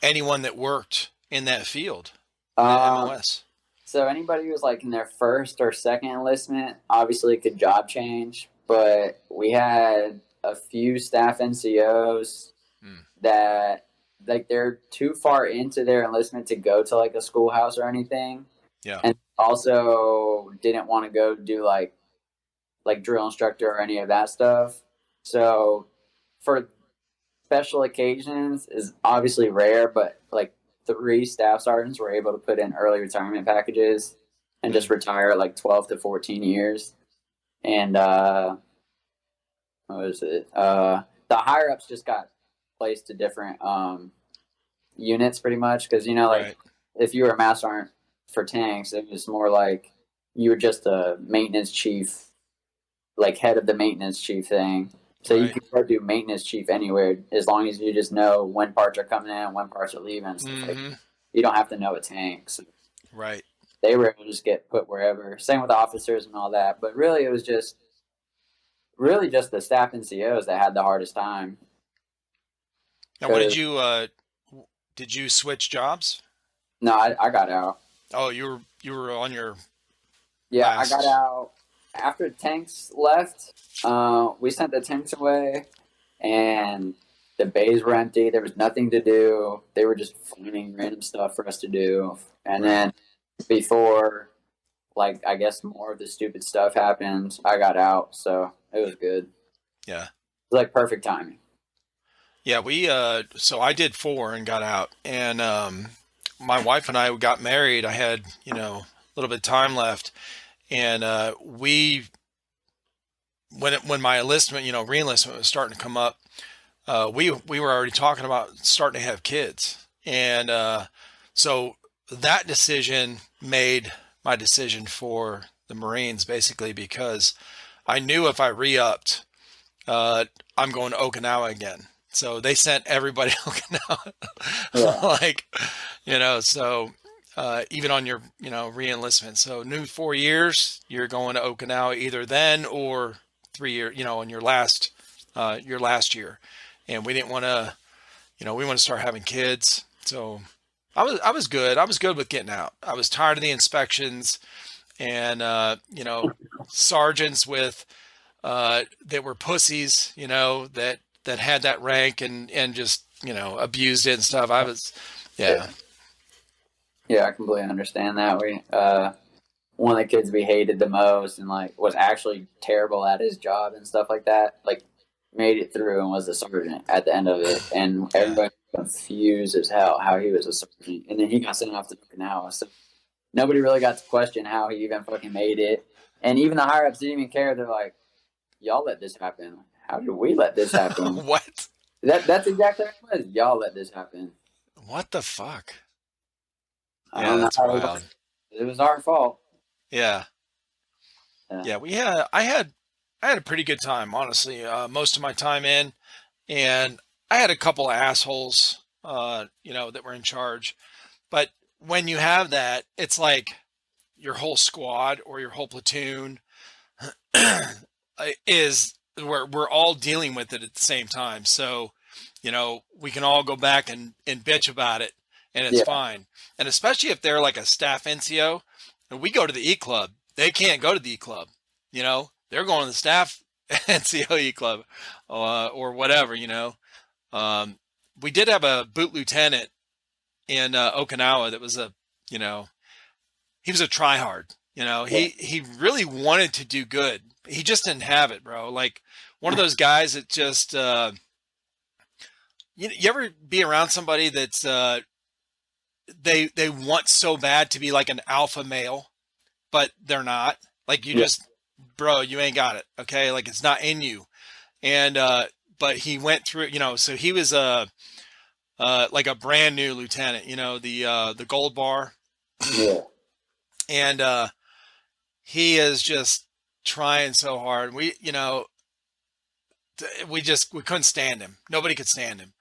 anyone that worked in that field in the Um, MOS? so anybody who was like in their first or second enlistment, obviously could job change, but we had a few staff NCOs Hmm. that like they're too far into their enlistment to go to like a schoolhouse or anything, Yeah. and also didn't want to go do like drill instructor or any of that stuff. So for special occasions is obviously rare, but like 3 staff sergeants were able to put in early retirement packages and Hmm. just retire at like 12 to 14 years. And what was it? The higher ups just got placed to different units pretty much because like Right. if you were a master sergeant for tanks, it was more like you were just a maintenance chief, like head of the maintenance chief thing. So you Right. can go do maintenance chief anywhere as long as you just know when parts are coming in, when parts are leaving, stuff like Mm-hmm. that. You don't have to know a tank. So Right. they were able to just get put wherever. Same with officers and all that. But really, it was just really just the staff and COs that had the hardest time. Now, what Because did you switch jobs? no, I got out. Oh, you were on your Yeah, I got last. out after tanks left. We sent the tanks away, and the bays were empty. There was nothing to do. They were just finding random stuff for us to do. And Right. then before, like, I guess more of the stupid stuff happened, I got out, so it was good. It Yeah. was like perfect timing. Yeah, we so I did 4 and got out. And my wife and I got married. I had, a little bit of time left. And we when my enlistment, reenlistment was starting to come up, we were already talking about starting to have kids. And so that decision made my decision for the Marines basically because I knew if I re-upped, uh, I'm going to Okinawa again. So they sent everybody to Okinawa, Yeah. like, so even on your, re-enlistment. So new 4 years, you're going to Okinawa either then or 3 years, on your last year. And we didn't want to, we want to start having kids. So I was good. I was good with getting out. I was tired of the inspections and, sergeants with that were pussies, that had that rank and just abused it and stuff. I was, Yeah, yeah, yeah, I completely understand that. We one of the kids we hated the most and like was actually terrible at his job and stuff like that. Like made it through and was a sergeant at the end of it, and yeah, everybody was confused as hell how he was a sergeant, and then he got sent off to Okinawa. So nobody really got to question how he even fucking made it, and even the higher ups didn't even care. They're like, "Y'all let this happen. How did we let this happen?" what, That's exactly what it was. Y'all let this happen. what the fuck? I Yeah, don't know that's how wild. it was our fault. Yeah, Yeah. yeah, I had a pretty good time, honestly. Most of my time in, and I had a couple of assholes, that were in charge. But when you have that, it's like your whole squad or your whole platoon is we're all dealing with it at the same time. So, we can all go back and bitch about it and it's Yeah. fine. And especially if they're like a staff NCO and we go to the E club, they can't go to the E club. They're going to the staff NCO E club, or whatever, Um, we did have a boot lieutenant in Okinawa that was you know, he was a tryhard. Yeah. He really wanted to do good. He just didn't have it, bro. Like one of those guys that just you ever be around somebody that's they want so bad to be like an alpha male, but they're not. Like you Yeah. just, bro, you ain't got it. Okay, like it's not in you. And but he went through. So he was like a brand new lieutenant. The gold bar, Yeah. and he is just trying so hard. We couldn't stand him. Nobody could stand him,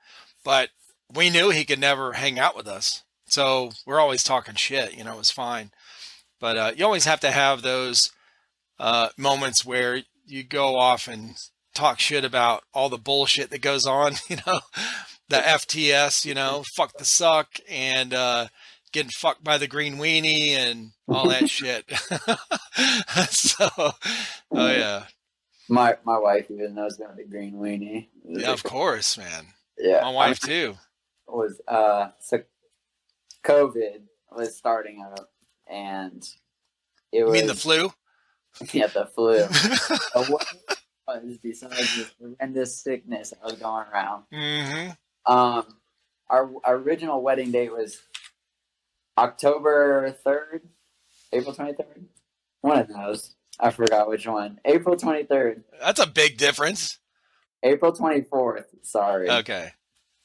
but we knew he could never hang out with us. So we're always talking shit. It was fine. But you always have to have those moments where you go off and talk shit about all the bullshit that goes on. The FTS. Fuck the suck and getting fucked by the green weenie and all that shit. So, oh yeah. My wife even knows about the green weenie. Yeah, of course, man. Yeah, My I mean, wife too. it was so COVID was starting up, and it You mean the was flu? yeah the flu. What was besides this horrendous sickness that was going around? Mm-hmm. Um, our original wedding date was October 3rd, April 23rd. One of those. I forgot which one. April 23rd. That's a big difference. April 24th. Sorry, Okay.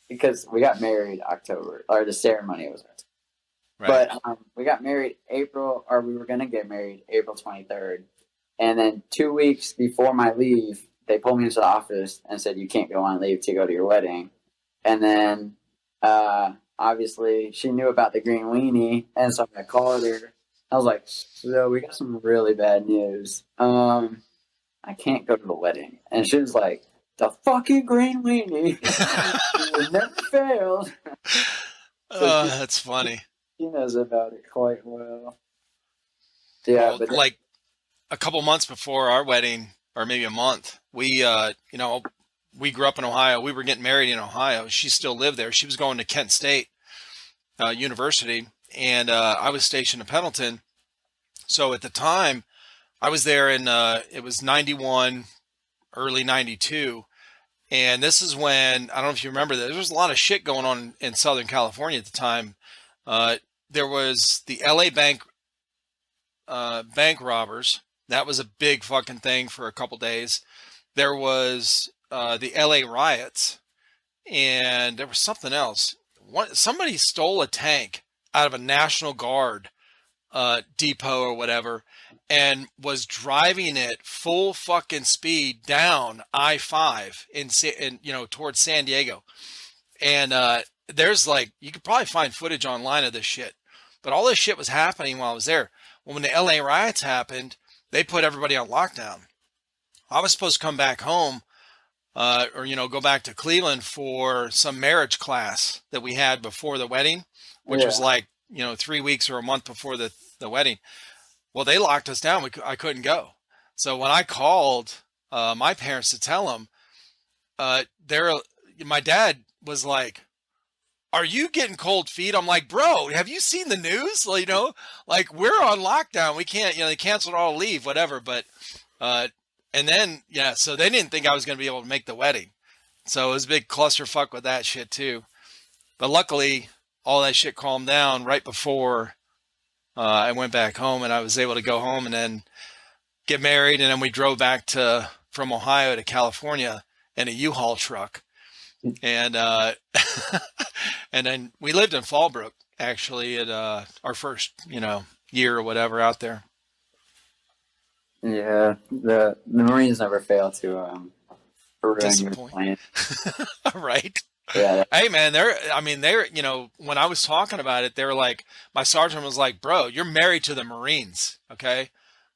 because we got married October, or the ceremony was October. Right. But we got married April, or we were gonna get married April 23rd, and then 2 weeks before my leave, they pulled me into the office and said you can't go on leave to go to your wedding. And then obviously she knew about the green weenie, and so I called her. I was like, "So we got some really bad news. I can't go to the wedding." And she was like, "The fucking green weenie it never fails." So That's funny. He knows about it quite well. Yeah, Well, but like a couple months before our wedding, or maybe a month, we grew up in Ohio. We were getting married in Ohio. She still lived there. She was going to Kent State University, and I was stationed in Pendleton. So at the time, I was there in it was 91, early 92. And this is when, I don't know if you remember, that there was a lot of shit going on in Southern California at the time. Uh, there was the LA bank robbers. That was a big fucking thing for a couple days. There was the LA riots, and there was something else. Somebody stole a tank out of a National Guard depot or whatever, and was driving it full fucking speed down I-5 towards San Diego. And there's like, you could probably find footage online of this shit. But all this shit was happening while I was there. Well, when the LA riots happened, they put everybody on lockdown. I was supposed to come back home, go back to Cleveland for some marriage class that we had before the wedding, which was yeah, like, 3 weeks or a month before the wedding. Well, they locked us down. I couldn't go. So when I called my parents to tell them, they're my dad was like, "Are you getting cold feet?" I'm like, "Bro, have you seen the news? Like, like we're on lockdown. We can't, they canceled all leave, whatever." But and then so they didn't think I was going to be able to make the wedding. So it was a big clusterfuck with that shit too. But luckily, all that shit calmed down right before I went back home, and I was able to go home and then get married, and then we drove back from Ohio to California in a U-Haul truck, and and then we lived in Fallbrook actually at our first year or whatever out there. yeah. The Marines never fail to ruin your Disappoint, plan. right? Yeah, Hey man, they're when I was talking about it, they were like, my sergeant was like, "Bro, you're married to the Marines, okay?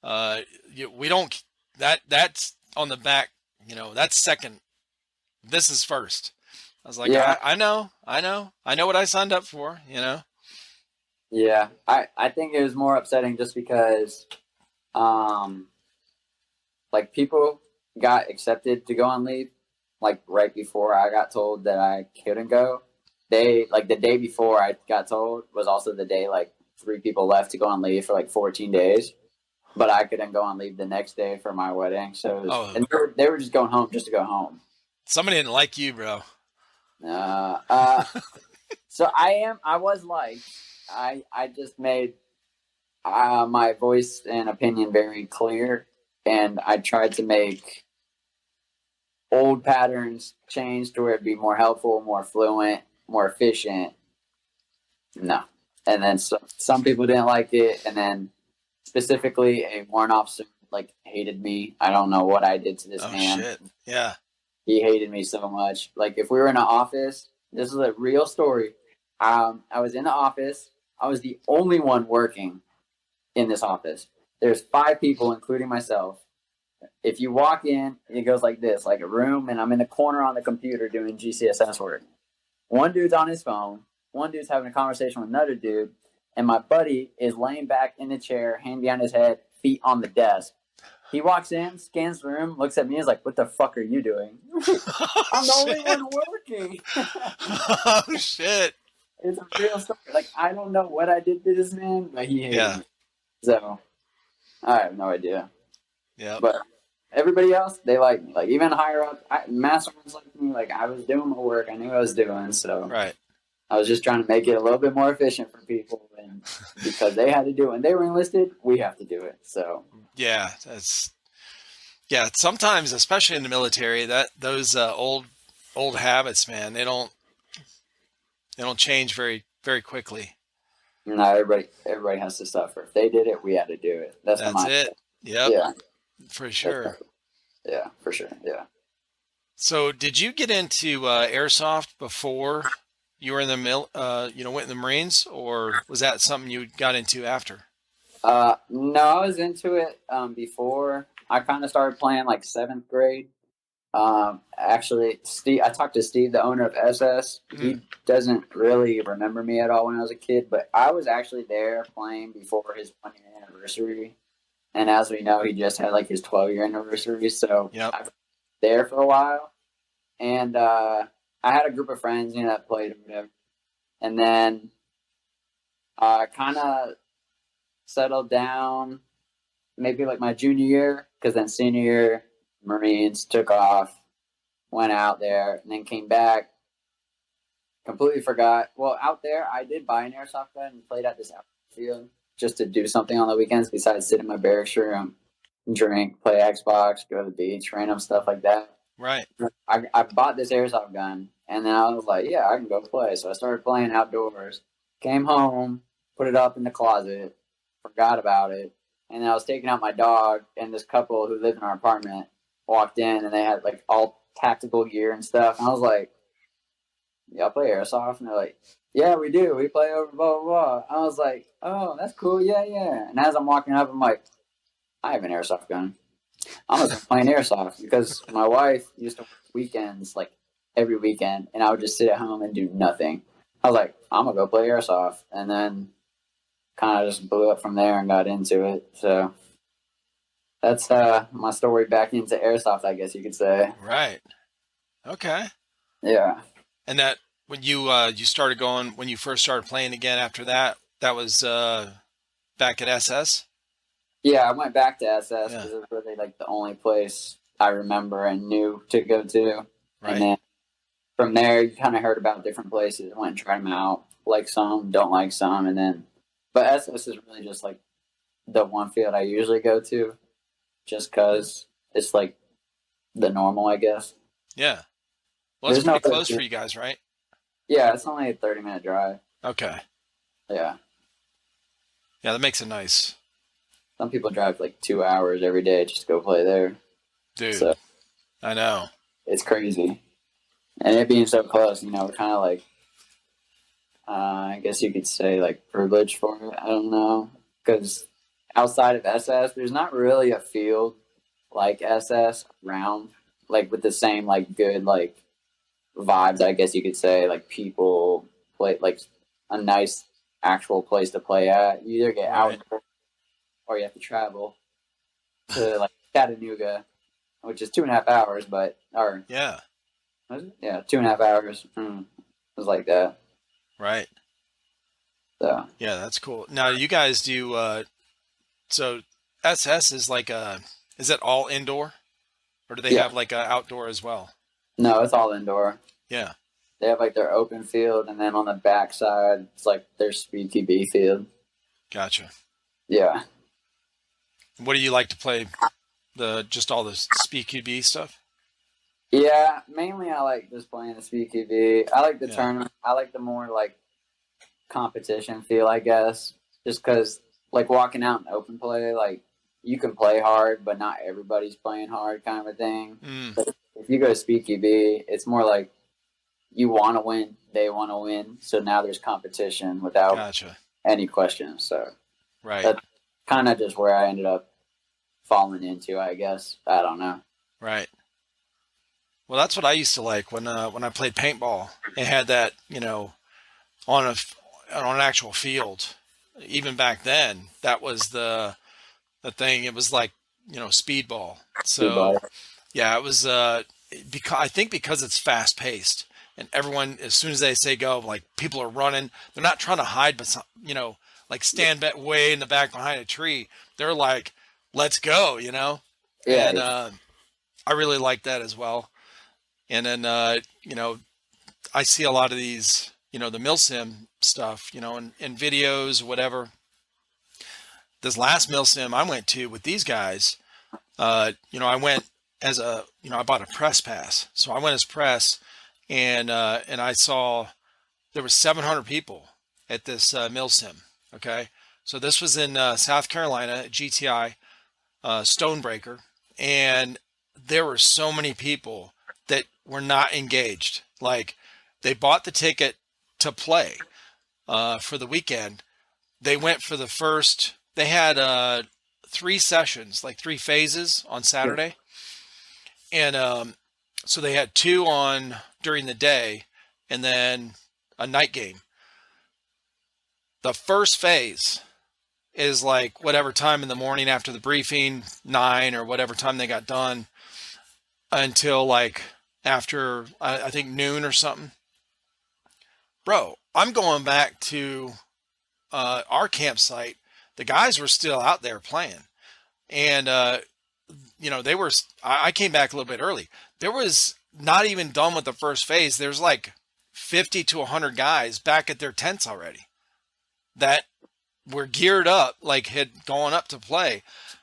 We don't that's on the back, that's second. This is first." I was like, yeah, I know what I signed up for. yeah. I think it was more upsetting just because um like people got accepted to go on leave like right before I got told that I couldn't go. They like the day before I got told was also the day like three people left to go on leave for like 14 days, but I couldn't go on leave the next day for my wedding. So it was, Oh, and they were just going home just to go home. somebody didn't like you, bro. Uh, uh, so I was like, I just made my voice and opinion very clear, and I tried to make old patterns change to where it'd be more helpful, more fluent, more efficient. No. And then some people didn't like it. And then specifically a warrant officer like hated me. I don't know what I did to this Oh man. shit. Yeah. He hated me so much. Like if we were in an office, this is a real story. I was in the office. I was the only one working in this office. There's five people, including myself. If you walk in, it goes like this, like a room, and I'm in the corner on the computer doing GCSS work. One dude's on his phone, one dude's having a conversation with another dude, and my buddy is laying back in the chair, hand behind his head, feet on the desk. He walks in, scans the room, looks at me, and is like, "What the fuck are you doing?" Oh I'm the only shit. one working. Oh shit. It's a real story. Like, I don't know what I did to this man, but he hated Yeah. me. So, I have no idea. Yep. But everybody else, they like me. Like even higher up, master ones like me. Like I was doing my work, I knew what I was doing, so Right. I was just trying to make it a little bit more efficient for people, and because they had to do it when they were enlisted, we have to do it. So Yeah. Sometimes, especially in the military, that those old habits, man, they don't change very very quickly. not everybody has to suffer. If they did it, we had to do it. That's the That's mindset. it. Yep. Yeah, For sure. yeah, for sure. Yeah. So, did you get into airsoft before you were in the went in the Marines, or was that something you got into after? No, I was into it before. I kind of started playing like seventh grade. Actually, Steve, I talked to Steve, the owner of SS. Mm, He doesn't really remember me at all when I was a kid, but I was actually there playing before his 1 year anniversary. And as we know, he just had like his 12-year anniversary. So yep. I was there for a while. And I had a group of friends, that played or whatever. And then I kind of settled down maybe like my junior year, because then senior year, Marines took off, went out there, and then came back. Completely forgot. Well, out there, I did buy an airsoft gun and played at this field just to do something on the weekends besides sit in my barracks room, drink, play Xbox, go to the beach, random stuff like that. Right. I bought this airsoft gun, and then I was like, yeah, I can go play. So I started playing outdoors. Came home, put it up in the closet, forgot about it, and then I was taking out my dog, and this couple who lived in our apartment walked in, and they had like all tactical gear and stuff. And I was like, y'all play airsoft? And they're like, yeah, we do. We play over blah, blah, blah. I was like, oh, that's cool. Yeah, yeah. And as I'm walking up, I'm like, I have an airsoft gun. I'm gonna start playing airsoft because my wife used to work weekends like every weekend, and I would just sit at home and do nothing. I was like, I'm gonna go play airsoft, and then kind of just blew up from there and got into it. So that's my story back into airsoft, I guess you could say. Right. Okay. Yeah, And that when you started going when you first started playing again after that, that was back at SS? yeah. I went back to SS Yeah. because it was really like the only place I remember and knew to go to, and Right. then from there, you kind of heard about different places, went and tried them out, like some, don't like some, and then, but SS is really just like the one field I usually go to, just because it's like the normal, I guess. Yeah. Well, that's There's no pretty other close for field. you guys, right? Yeah, it's only a 30-minute drive. Okay. Yeah, Yeah, that makes it nice. some people drive like 2 hours every day just to go play there, so Dude, I know. it's crazy. And it being so close, we're kind of like, I guess you could say like privileged for it. I don't know, because outside of SS, there's not really a field like SS around, like with the same like good like vibes. I guess you could say like people play like a nice actual place to play at. You either get Right. outdoors or you have to travel to like Chattanooga, which is 2.5 hours, but or Yeah. was it? Yeah, 2.5 hours. It was like that. Right. So Yeah, that's cool. Now you guys do so SS is like is it all indoor or do they yeah, have like a outdoor as well? no, it's all indoor. Yeah. They have like their open field, and then on the back side, it's like their speed QB field. Gotcha. Yeah, What do you like to play? The just all the speed QB stuff? yeah. Mainly, I like just playing the speed QB. I like the Yeah. tournament. I like the more like competition feel, I guess. Just because, like walking out in open play, like you can play hard, but not everybody's playing hard, kind of a thing. Mm, But if you go speed QB, it's more like you want to win, they want to win. So now there's competition without gotcha. any questions. So Right. that's kind of just where I ended up falling into, I guess. I don't know. Right. Well, that's what I used to like when I played paintball. It had that, on a on an actual field. Even back then, that was the thing. It was like, speedball. So, Speedball. yeah, it was because I think because it's fast paced and everyone as soon as they say go, like people are running. They're not trying to hide, but like stand back way in the back behind a tree. They're like, "Let's go." Yeah, And I really like that as well. And then I see a lot of these, the milsim stuff, in videos, whatever. This last milsim I went to with these guys, I went as I bought a press pass, so I went as press, and I saw there was 700 people at this milsim. Okay, so this was in South Carolina, GTI Stonebreaker, and there were so many people that were not engaged. Like they bought the ticket to play for the weekend. They went for the first. They had 3 sessions, like 3 phases on yeah, Saturday, and So they had two on during the day and then a night game. The first phase is like whatever time in the morning after the briefing, 9 or whatever time they got done, until like after I think noon or something. Bro, I'm going back to our campsite. The guys were still out there playing, and they were. I came back a little bit early. There was not even done with the first phase. There's like 50 to 100 guys back at their tents already that were geared up, like had gone up to play.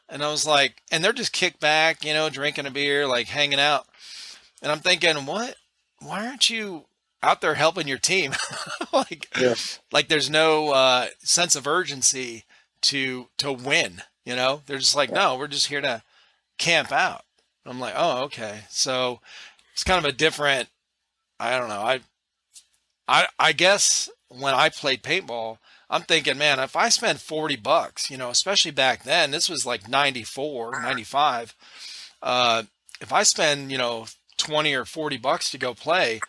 And I was like, and they're just kicked back, drinking a beer, like hanging out. And I'm thinking, what? Why aren't you out there helping your team? like, Yeah. like there's no sense of urgency to win. They're just like, no, we're just here to camp out. I'm like, oh, okay. So it's kind of a different. I don't know. I guess when I played paintball, I'm thinking, man, if I spend $40, especially back then, this was like 94, 95. If I spend, 20 or $40 to go play,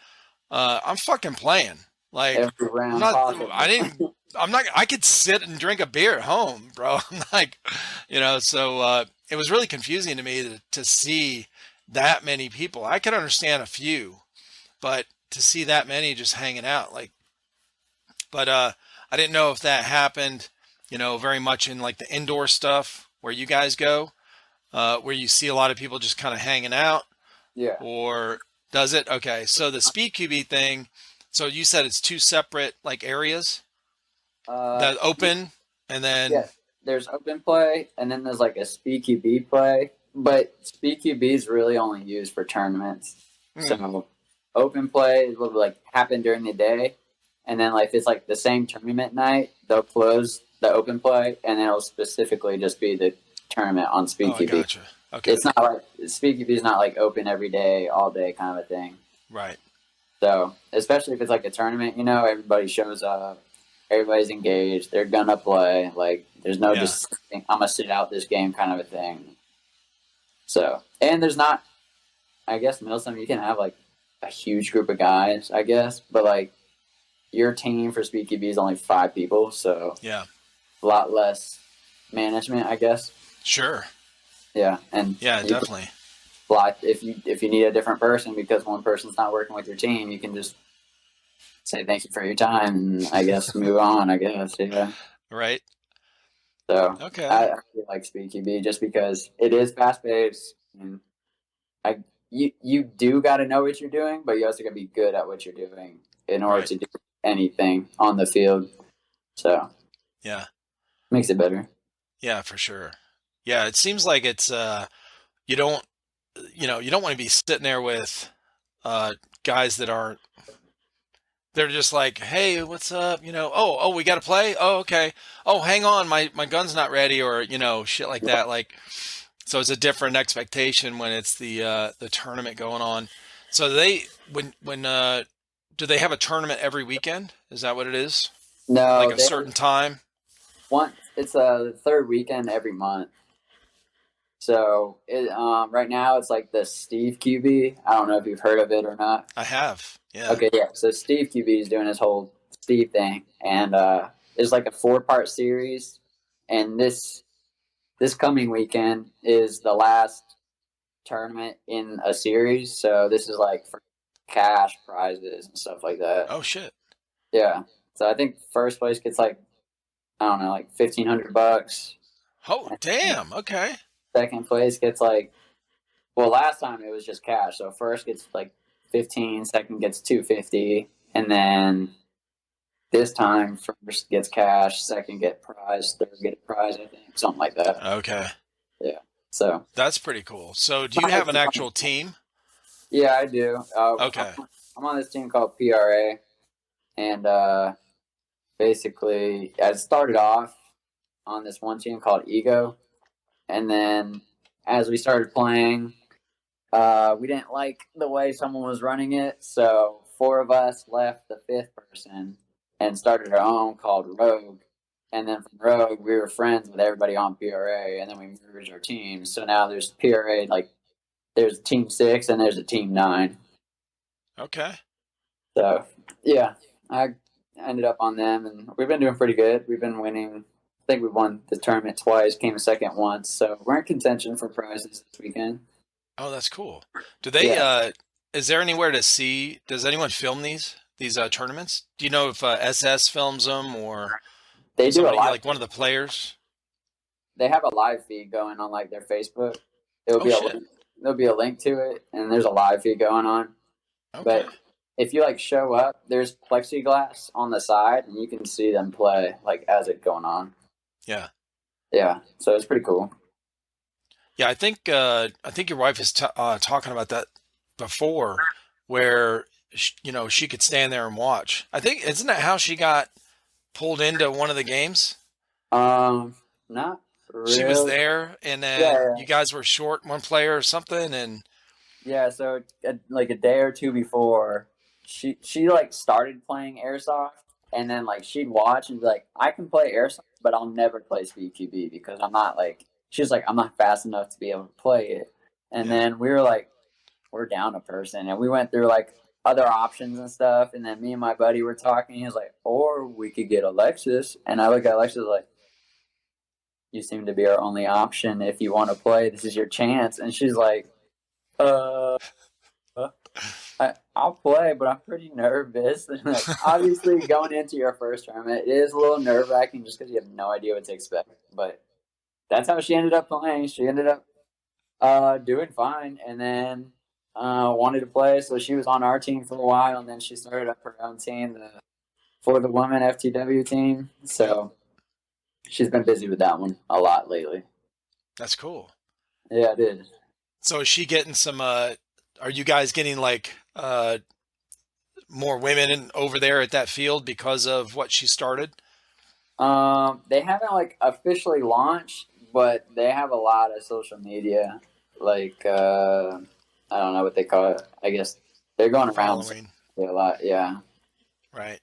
I'm fucking playing. Like, Every I'm round not, possible. I could sit and drink a beer at home, bro. I'm like, so it was really confusing to me to see that many people. I could understand a few, but to see that many just hanging out, like, but I didn't know if that happened, very much in like the indoor stuff where you guys go, where you see a lot of people just kind of hanging out, Yeah. or does it? Okay, so the speed QB thing. So you said it's two separate like areas that open, and then Yeah. There's open play, and then there's like a speed QB play. But speed QB is really only used for tournaments. hmm, So open play will like happen during the day, and then like if it's like the same tournament night, they'll close the open play, and then it'll specifically just be the tournament on oh, speed I QB. gotcha. Okay, It's not like speed QB is not like open every day, all day kind of a thing. right. So especially if it's like a tournament, everybody shows up, everybody's engaged, they're gonna play. Like there's no Yeah, just I'm gonna sit out this game kind of a thing. So and there's not, I guess most of them you can have like a huge group of guys, I guess, but like your team for Speed QB is only 5 people, so yeah, a lot less management, I guess. sure. Yeah, and Yeah, you can definitely. block if you need a different person because one person's not working with your team, you can just say thank you for your time and I guess move on. I guess yeah. Right. So Okay. I really like Speed QB just because it is fast paced and I you do got to know what you're doing, but you also got to be good at what you're doing in order Right. to do anything on the field. So Yeah. makes it better. Yeah, for sure. Yeah, it seems like it's you don't you don't want to be sitting there with uh guys that aren't they're just like, "Hey, what's up?" "Oh, we got to play?" "Oh, okay." "Oh, hang on, my gun's not ready," or, shit like that. Like so it's a different expectation when it's the tournament going on. So they when do they have a tournament every weekend? Is that what it is? Like No, a they certain time? it's the third weekend every month. So right now it's like the Steve QB. I don't know if you've heard of it or not. I have. Yeah. Okay, yeah. So Steve QB is doing his whole Steve thing, and it's like a 4-part series. And this coming weekend is the last tournament in a series. So this is like for cash prizes and stuff like that. Oh shit. Yeah. So I think first place gets like I don't know, like $1,500. Oh, And damn. Okay. second place gets like well, last time it was just cash. So first gets like 15, second gets 250, and then this time first gets cash, second get prize, third get a prize. I think something like that. Okay. Yeah. So That's pretty cool. So do you have an actual team? yeah, I do. Okay. I'm on this team called PRA, and basically I started off on this one team called Ego, and then as we started playing, we didn't like the way someone was running it, so 4 of us left the fifth person and started our own called Rogue. And then from Rogue, we were friends with everybody on PRA, and then we merged our teams. So now there's PRA like there's a team 6 and there's a team 9. Okay. So yeah, I ended up on them, and we've been doing pretty good. We've been winning. I think we won the tournament twice, came a second once, so we're in contention for prizes this weekend. Oh, that's cool. Do they? Yeah, Is there anywhere to see? Does anyone film these tournaments? Do you know if SS films them or they do a somebody live. like one of the players? They have a live feed going on like their Facebook. There'll Oh be a shit. link, there'll be a link to it, and there's a live feed going on. Okay. But if you like show up, there's plexiglass on the side, and you can see them play like as it going on. Yeah. Yeah, so it's pretty cool. Yeah. I think your wife is talking about that before, where she could stand there and watch. I think isn't that how she got pulled into one of the games? Um, Not She was really. there, and then Yeah, you guys were short one player or something, and yeah. So like a day or two before, she like started playing airsoft, and then like she'd watch and be like, "I can play airsoft, but I'll never play speed because I'm not like." She's like, "I'm not fast enough to be able to play it." And yeah. then we were like, "We're down a person," and we went through like other options and stuff. And then me and my buddy were talking. He was like, "Or we could get Alexis," and I look at Alexis like, "You seem to be our only option. If you want to play, this is your chance." And she's like, "Uh." I'll play, but I'm pretty nervous. And like, obviously, going into your first tournament, it is a little nerve wracking just because you have no idea what to expect. But that's how she ended up playing. She ended up doing fine, and then wanted to play. So she was on our team for a while, and then she started up her own team for the women FTW team. Yep. So she's been busy with that one a lot lately. That's cool. Yeah, it is. So is she getting some? Are you guys getting like more women over there at that field because of what she started? They haven't like officially launched, but they have a lot of social media. Like I don't know what they call it. I guess they're going around Following, a lot. Yeah, right?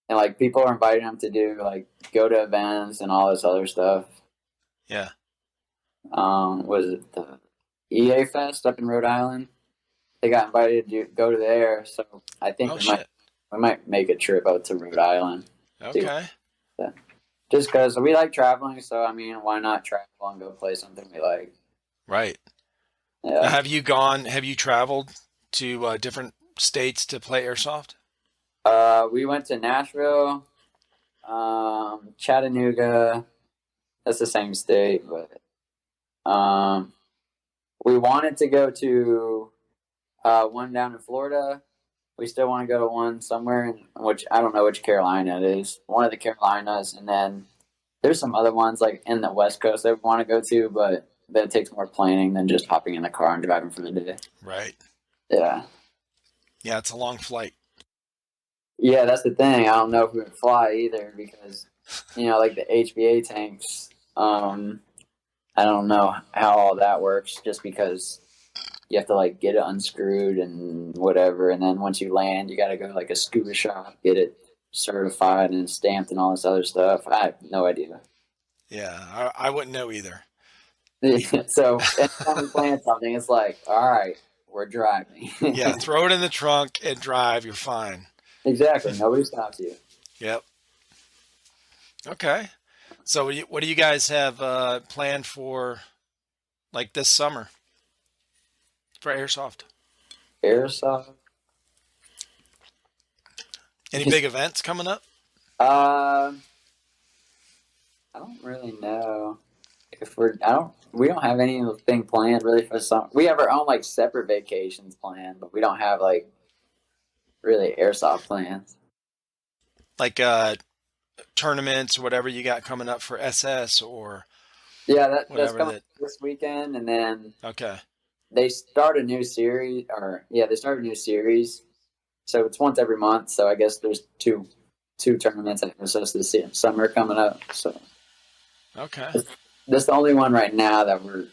and like people are inviting them to do like go to events and all this other stuff. Yeah. Was it the EA Fest up in Rhode Island? They got invited to go to there, so I think Oh shit. we might make a trip out to Rhode Island. See Okay. that. Just because we like traveling, so I mean, why not travel and go play something we like? Right. Now, Yeah. have you gone? Have you traveled to different states to play airsoft? We went to Nashville, Chattanooga. That's the same state, but we wanted to go to one down in Florida. We still want to go to one somewhere in which I don't know which Carolina it is. One of the Carolinas, and then there's some other ones like in the West Coast that we want to go to, but that takes more planning than just hopping in the car and driving for the day. Right. Yeah. Yeah, it's a long flight. Yeah, that's the thing. I don't know if we would fly either because, like the HVA tanks, I don't know how all that works just because you have to like get it unscrewed and whatever. And then once you land, you got to go to like a scuba shop, get it certified and stamped and all this other stuff. I have no idea. Yeah, I wouldn't know either. So anytime we plan something, it's like, all right, we're driving. Yeah, throw it in the trunk and drive. You're fine. Exactly. Nobody stops you. Yep. Okay. So what do you guys have planned for like this summer for airsoft? Airsoft. Any big events coming up? I don't really know if we don't have anything planned really for some. We have our own like separate vacations planned, but we don't have like really airsoft plans. Like tournaments or whatever you got coming up for SS or Yeah, that's whatever coming that. this weekend, and then Okay. they start a new series, or yeah, they start a new series. So it's once every month. So I guess there's two tournaments at SS this summer coming up. So Okay. that's the only one right now that we're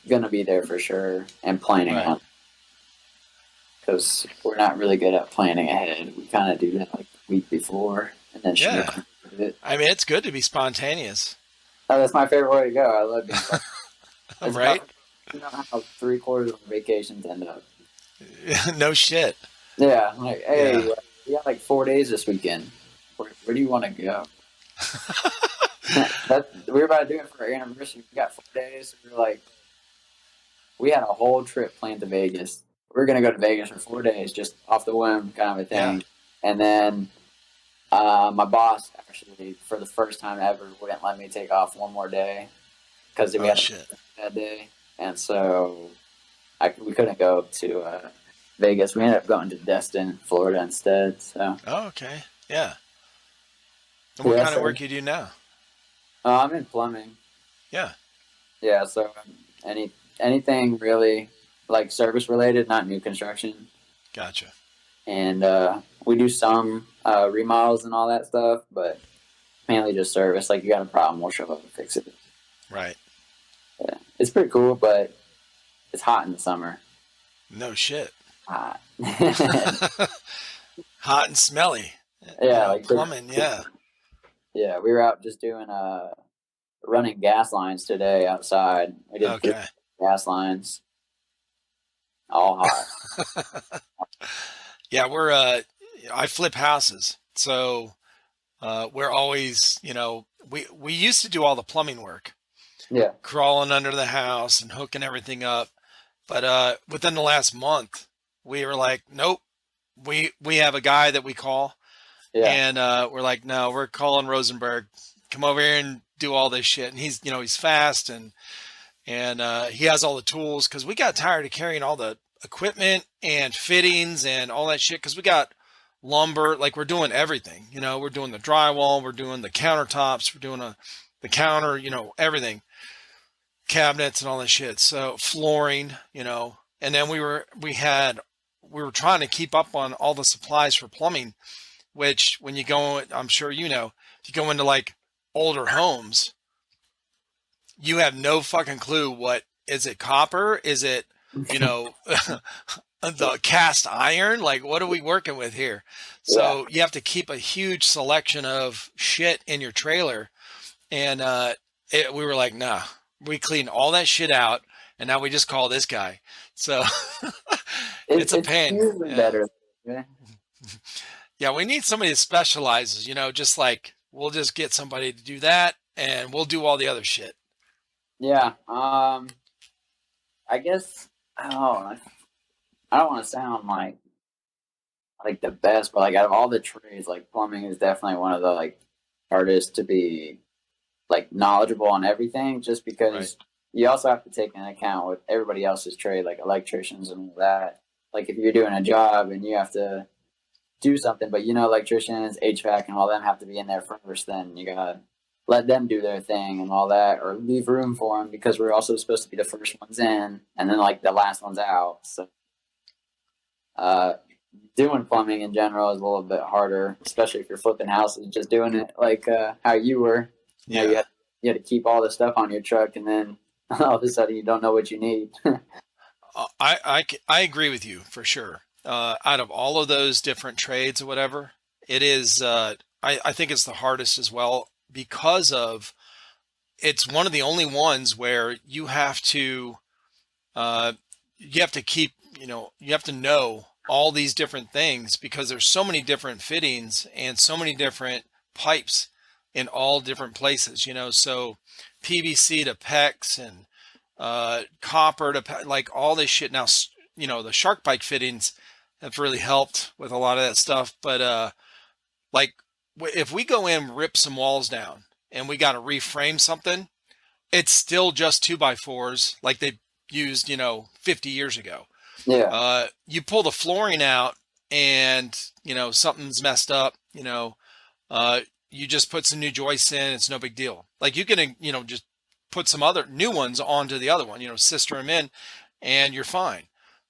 gonna be there for sure and planning Right. on because we're not really good at planning ahead. We kind of do that like the week before and then shoot Yeah. it. I mean, it's good to be spontaneous. Oh, that's my favorite way to go. I love being. It's Right? You know how 3/4 of vacations end up. No shit. Yeah, like, hey, Yeah. we got like 4 days this weekend. Where do you want to go? We were about to do it for our anniversary. We got 4 days. So we were like, we had a whole trip planned to Vegas. We are gonna go to Vegas for 4 days, just off the whim, kind of a Yeah. thing. And then my boss actually, for the first time ever, wouldn't let me take off one more day because we Oh had shit. that day, and so we couldn't go to Vegas. We ended up going to Destin, Florida instead. So Oh, okay. Yeah. And what yeah, kind of so work you do now? I'm in plumbing. Yeah. Yeah, so anything really like service related, not new construction, Gotcha. and we do some remodels and all that stuff, but mainly just service. Like you got a problem, we'll show up and fix it. Right. Yeah, it's pretty cool, but it's hot in the summer. No shit. Hot. Hot and smelly. You Yeah, know, like plumbing. Yeah. yeah, we were out just doing running gas lines today outside. We did three Okay. gas lines, all hot. Yeah, I flip houses. So we're always, we used to do all the plumbing work, Yeah, crawling under the house and hooking everything up. But within the last month, we were like, nope. We have a guy that we call, yeah, and we're like, no, we're calling Rosenberg. Come over here and do all this shit. And he's fast, and he has all the tools, because we got tired of carrying all the equipment and fittings and all that shit, because we got lumber. Like, we're doing everything. We're doing the drywall, we're doing the countertops, we're doing the counter, everything, cabinets and all that shit. So flooring, and then we were trying to keep up on all the supplies for plumbing, which when you go, I'm sure if you go into like older homes, you have no fucking clue. What is it? Copper? Is it, you know, the cast iron? Like, what are we working with here? yeah. So you have to keep a huge selection of shit in your trailer. And we were like, nah, we cleaned all that shit out, and now we just call this guy. So it's a It's pain. usually Yeah. better. Yeah, Yeah, we need somebody that specializes, just like we'll just get somebody to do that, and we'll do all the other shit. yeah. I guess I don't want to sound like the best, but like out of all the trades, like plumbing is definitely one of the like hardest to be like knowledgeable on everything, just Right. because you also have to take into account with everybody else's trade, like electricians and all that. Like if you're doing a job and you have to do something, but electricians, HVAC, and all them have to be in there first, then you gotta let them do their thing and all that, or leave room for them because we're also supposed to be the first ones in and then like the last ones out. So uh, doing plumbing in general is a little bit harder, especially if you're flipping houses. Just doing it like how you were, Yeah. you had to keep all the stuff on your truck, and then all of a sudden you don't know what you need. I agree with you for sure. Out of all of those different trades or whatever, it is, I think it's the hardest as well, because of it's one of the only ones where uh, you have to keep, you have to know all these different things, because there's so many different fittings and so many different pipes in all different places, so PVC to PEX and copper to like all this shit. Now, the shark bite fittings have really helped with a lot of that stuff, but like if we go in, rip some walls down, and we got to reframe something, it's still just 2x4s like they used, 50 years ago. Yeah, You pull the flooring out, and something's messed up, uh, you just put some new joists in. It's no big deal. Like, you can, just put some other new ones onto the other one, sister them in, and you're fine.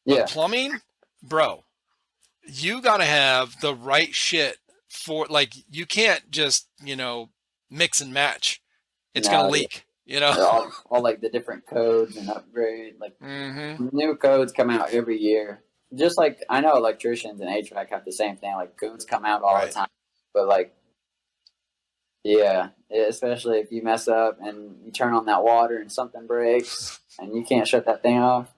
But yeah, plumbing, bro, you got to have the right shit for, like, you can't just, mix and match. It's going to no, yeah. leak. All like the different codes and upgrade. Like Hmm. new codes come out every year. Just like I know electricians and HVAC have the same thing. Like codes come out all the Right. time, but like yeah, especially if you mess up and you turn on that water and something breaks. and you can't shut that thing off,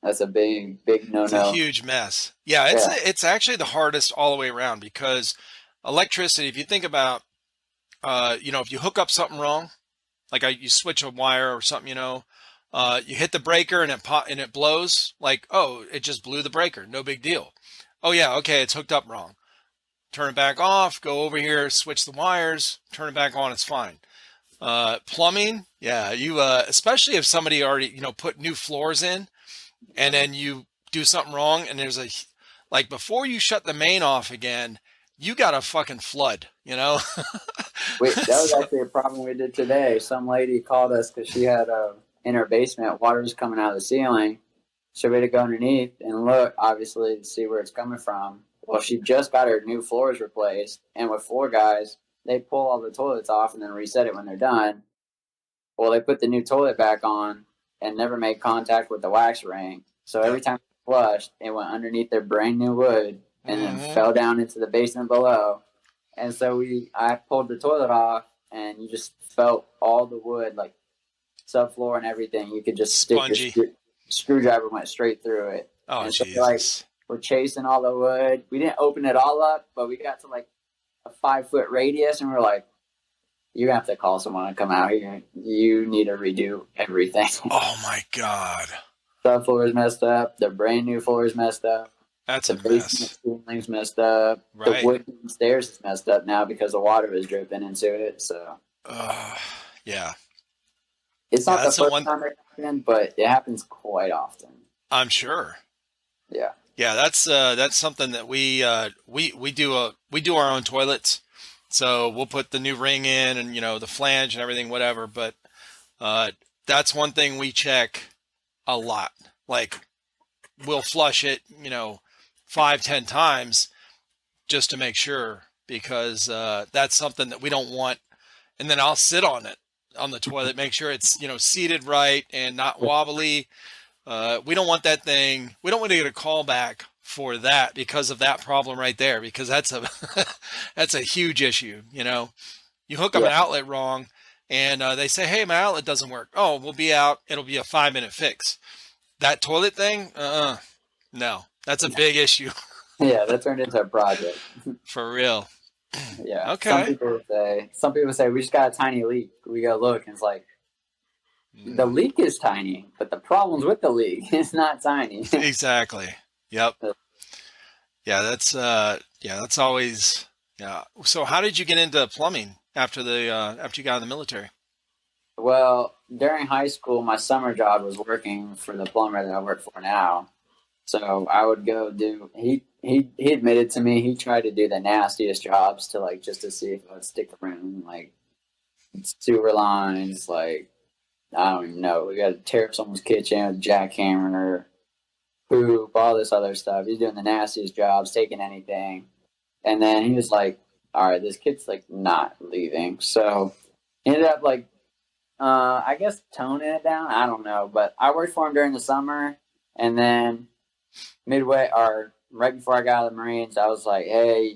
that's a big no It's a no. huge mess. Yeah, Yeah. it's actually the hardest all the way around because electricity, if you think about if you hook up something wrong, like you switch a wire or something, you hit the breaker and and it blows, like, oh, it just blew the breaker, no big deal. Oh yeah, okay, it's hooked up wrong. Turn it back off, go over here, switch the wires, turn it back on, it's fine. Plumbing, yeah, you especially if somebody already, put new floors in and then you do something wrong and there's like before you shut the main off again, you got a fucking flood, Wait, that was So, actually a problem we did today. Some lady called us because she had in her basement, water was coming out of the ceiling. So we had to go underneath and look, obviously, to see where it's coming from. Well, she just got her new floors replaced, and with floor guys, they pull all the toilets off and then reset it when they're done. Well, they put the new toilet back on and never made contact with the wax ring. So yep. every time it flushed, it went underneath their brand new wood and then Hmm. fell down into the basement below. And so I pulled the toilet off, and you just felt all the wood, like subfloor and everything. You could just stick your Spongy. screwdriver went straight through it. Oh, And so Jesus. we're chasing all the wood. We didn't open it all up, but we got to like a 5 foot radius, and we're like, "You have to call someone to come out here. You need to redo everything." Oh my God. Subfloor is messed up. The brand new floor is messed up. That's The a basement mess. ceiling's messed up. The Right. wood stairs is messed up now because the water was dripping into it. So Uh, yeah. it's Yeah, not the that's the first one. time it happened, but it happens quite often. I'm sure. Yeah. Yeah, that's something that we do our own toilets. So we'll put the new ring in and the flange and everything, whatever. But uh, that's one thing we check a lot. Like we'll flush it, 5, 10 times just to make sure because that's something that we don't want. And then I'll sit on it on the toilet, make sure it's seated right and not wobbly. We don't want that thing. We don't want to get a call back for that because of that problem right there. Because that's a that's a huge issue. You hook up Yeah. an outlet wrong, and they say, "Hey, my outlet doesn't work." Oh, we'll be out. It'll be a 5 minute fix. That toilet thing, no, that's a big issue Yeah, that turned into a project. for real. Yeah. Okay. Some people say we just got a tiny leak. We go look and it's like the Mm, leak is tiny, but the problems with the leak is not tiny. exactly. Yep. Yeah, that's always yeah. So how did you get into plumbing after you got in the military? Well, during high school, my summer job was working for the plumber that I work for now. So I would go do. He admitted to me he tried to do the nastiest jobs to like just to see if I would stick around, like sewer lines, like I don't even know. We got to tear up someone's kitchen with a jackhammer, poop, all this other stuff. He's doing the nastiest jobs, taking anything. And then he was like, "All right, this kid's like not leaving." So he ended up like, I guess toning it down. I don't know, but I worked for him during the summer, and then midway or right before I got out of the Marines, I was like, "Hey,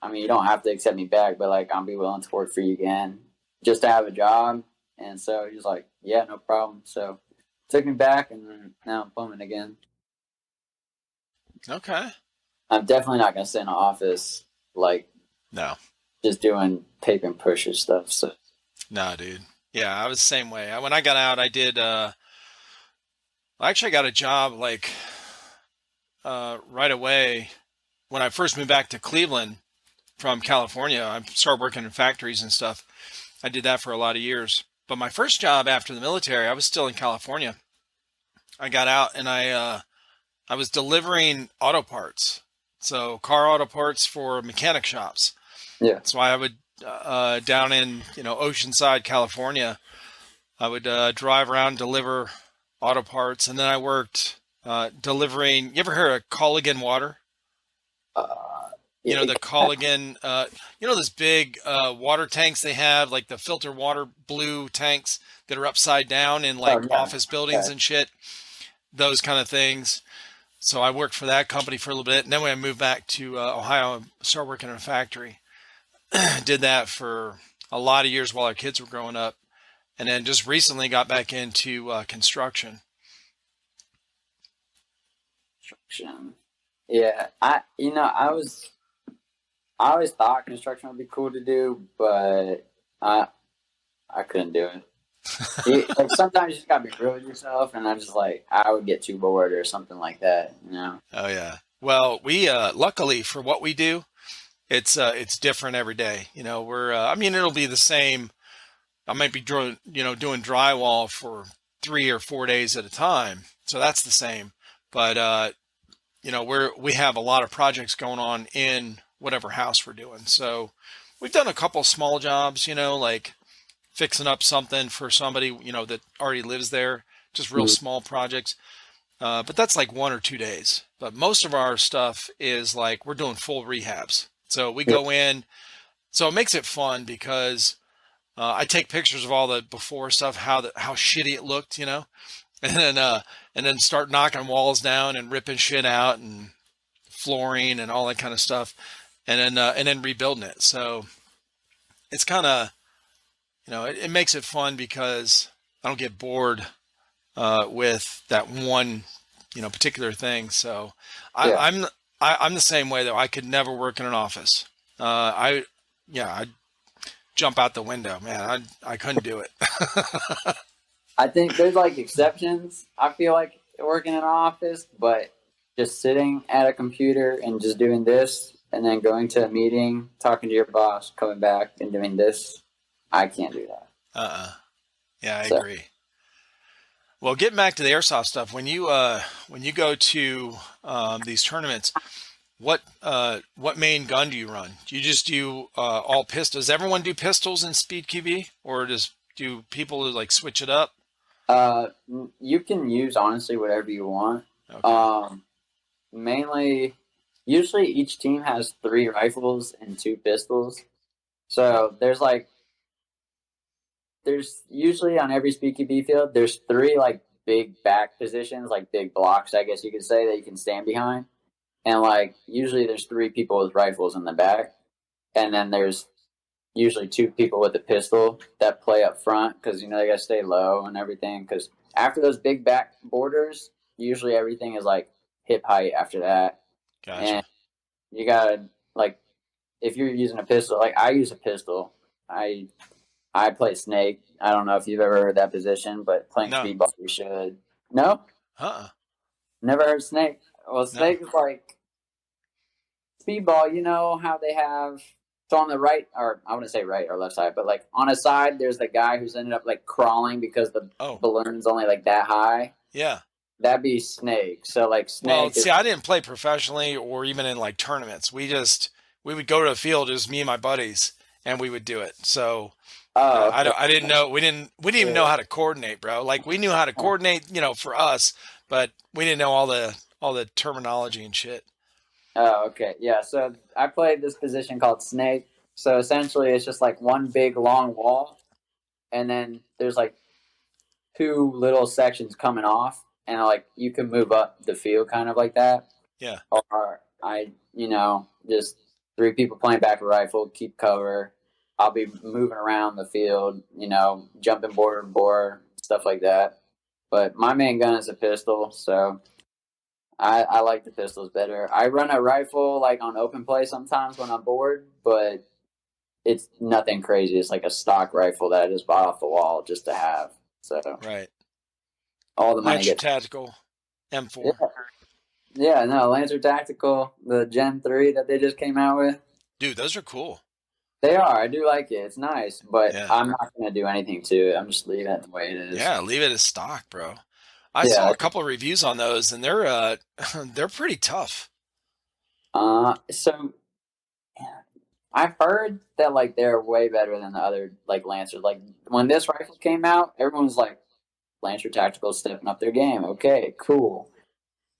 I mean, you don't have to accept me back, but like, I'll be willing to work for you again, just to have a job." And so he was like, "Yeah, no problem." So took me back, and then now I'm plumbing again. Okay. I'm definitely not gonna sit in an office like No. just doing paper and pusher stuff. So No, dude. Yeah, I was the same way. When I got out, I did. I actually got a job like right away when I first moved back to Cleveland from California. I started working in factories and stuff. I did that for a lot of years. But my first job after the military, I was still in California. I got out and I was delivering auto parts, so car auto parts for mechanic shops. yeah, So I would down in Oceanside, California. I would drive around, deliver auto parts, and then I worked delivering. You ever heard of Colligan water? uh, yeah, The Colligan. Those big water tanks they have, like the filter water blue tanks that are upside down in oh like yeah, office buildings yeah, and shit. Those kind of things. So I worked for that company for a little bit, and then when I moved back to Ohio, I started working in a factory. Did that for a lot of years while our kids were growing up. and then just recently got back into construction. Construction. Yeah, I always thought construction would be cool to do, but I I couldn't do it. Like sometimes you just gotta be real with yourself, and I'm just like I would get too bored or something like that, you know. Oh yeah. Well, we luckily for what we do, it's different every day. You know, we're I mean it'll be the same. I might be doing drywall for 3 or 4 days at a time, so that's the same. But we have a lot of projects going on in whatever house we're doing. So we've done a couple small jobs, like fixing up something for somebody, that already lives there, just real Mhm. small projects. But that's like 1 or 2 days. But most of our stuff is like we're doing full rehabs. So we Yeah. go in. So it makes it fun because I take pictures of all the before stuff, how shitty it looked, and then start knocking walls down and ripping shit out and flooring and all that kind of stuff, and then rebuilding it. So it's kind of it makes it fun because I don't get bored with that one particular thing. So I, Yeah. I'm I'm the same way though. I could never work in an office. I yeah, I'd jump out the window, man. I couldn't do it. I think there's like exceptions. I feel like working in an office, but just sitting at a computer and just doing this, and then going to a meeting, talking to your boss, coming back and doing this, I can't do that. uh Yeah, I So agree. Well, getting back to the airsoft stuff, when you go to these tournaments, what main gun do you run? Do you just do all pistols? Does everyone do pistols in Speed QB, or do people like switch it up? uh, you can use honestly whatever you want. Okay, Um, Mainly, usually each team has three rifles and two pistols. So there's usually on every speaky B field there's three like big back positions, like big blocks, I guess you could say, that you can stand behind. And like usually there's three people with rifles in the back, and then there's usually two people with a pistol that play up front because they gotta stay low and everything. Because after those big back borders, usually everything is like hip height after that, and gotcha. you gotta like if you're using a pistol, like I use a pistol. I I play snake. I don't know if you've ever heard that position, but playing No, speedball you should. No, uh-uh, never heard snake. Well, no. snake is like speedball. You know how they have so on the right, or I wouldn't say right or left side, but like on a side, there's the guy who's ended up like crawling because the Oh, balloon's only like that high. yeah. That'd be snake. So like Well, snake is see, I didn't play professionally or even in like tournaments. We would go to the field, it was me and my buddies, and we would do it. So oh I okay. don't, I didn't know we didn't even know Yeah. how to coordinate, bro. Like we knew how to coordinate, for us, but we didn't know all the terminology and shit. Oh, okay. Yeah. So I played this position called snake. So essentially, it's just like one big long wall, and then there's like two little sections coming off, and like you can move up the field kind of like that. Yeah, Or just three people playing back a rifle, keep cover. I'll be moving around the field, jumping border to border, stuff like that. But my main gun is a pistol, so I like the pistols better. I run a rifle like on open play sometimes when I'm bored, but it's nothing crazy. It's like a stock rifle that I just bought off the wall just to have. So right. all the money Lancer gets. Tactical Yeah, M4. yeah. No, Lancer Tactical, the Gen 3 that they just came out with. Dude, those are cool. They are. I do like it. It's nice, but Yeah. I'm not going to do anything to it. I'm just leaving it the way it is. Yeah, leave it as stock, bro. I saw Yeah. a couple of reviews on those and they're they're pretty tough. So I've heard that like they're way better than the other like Lancers. Like when this rifle came out, everyone was like, Lancer Tactical stepping up their game. Okay, cool.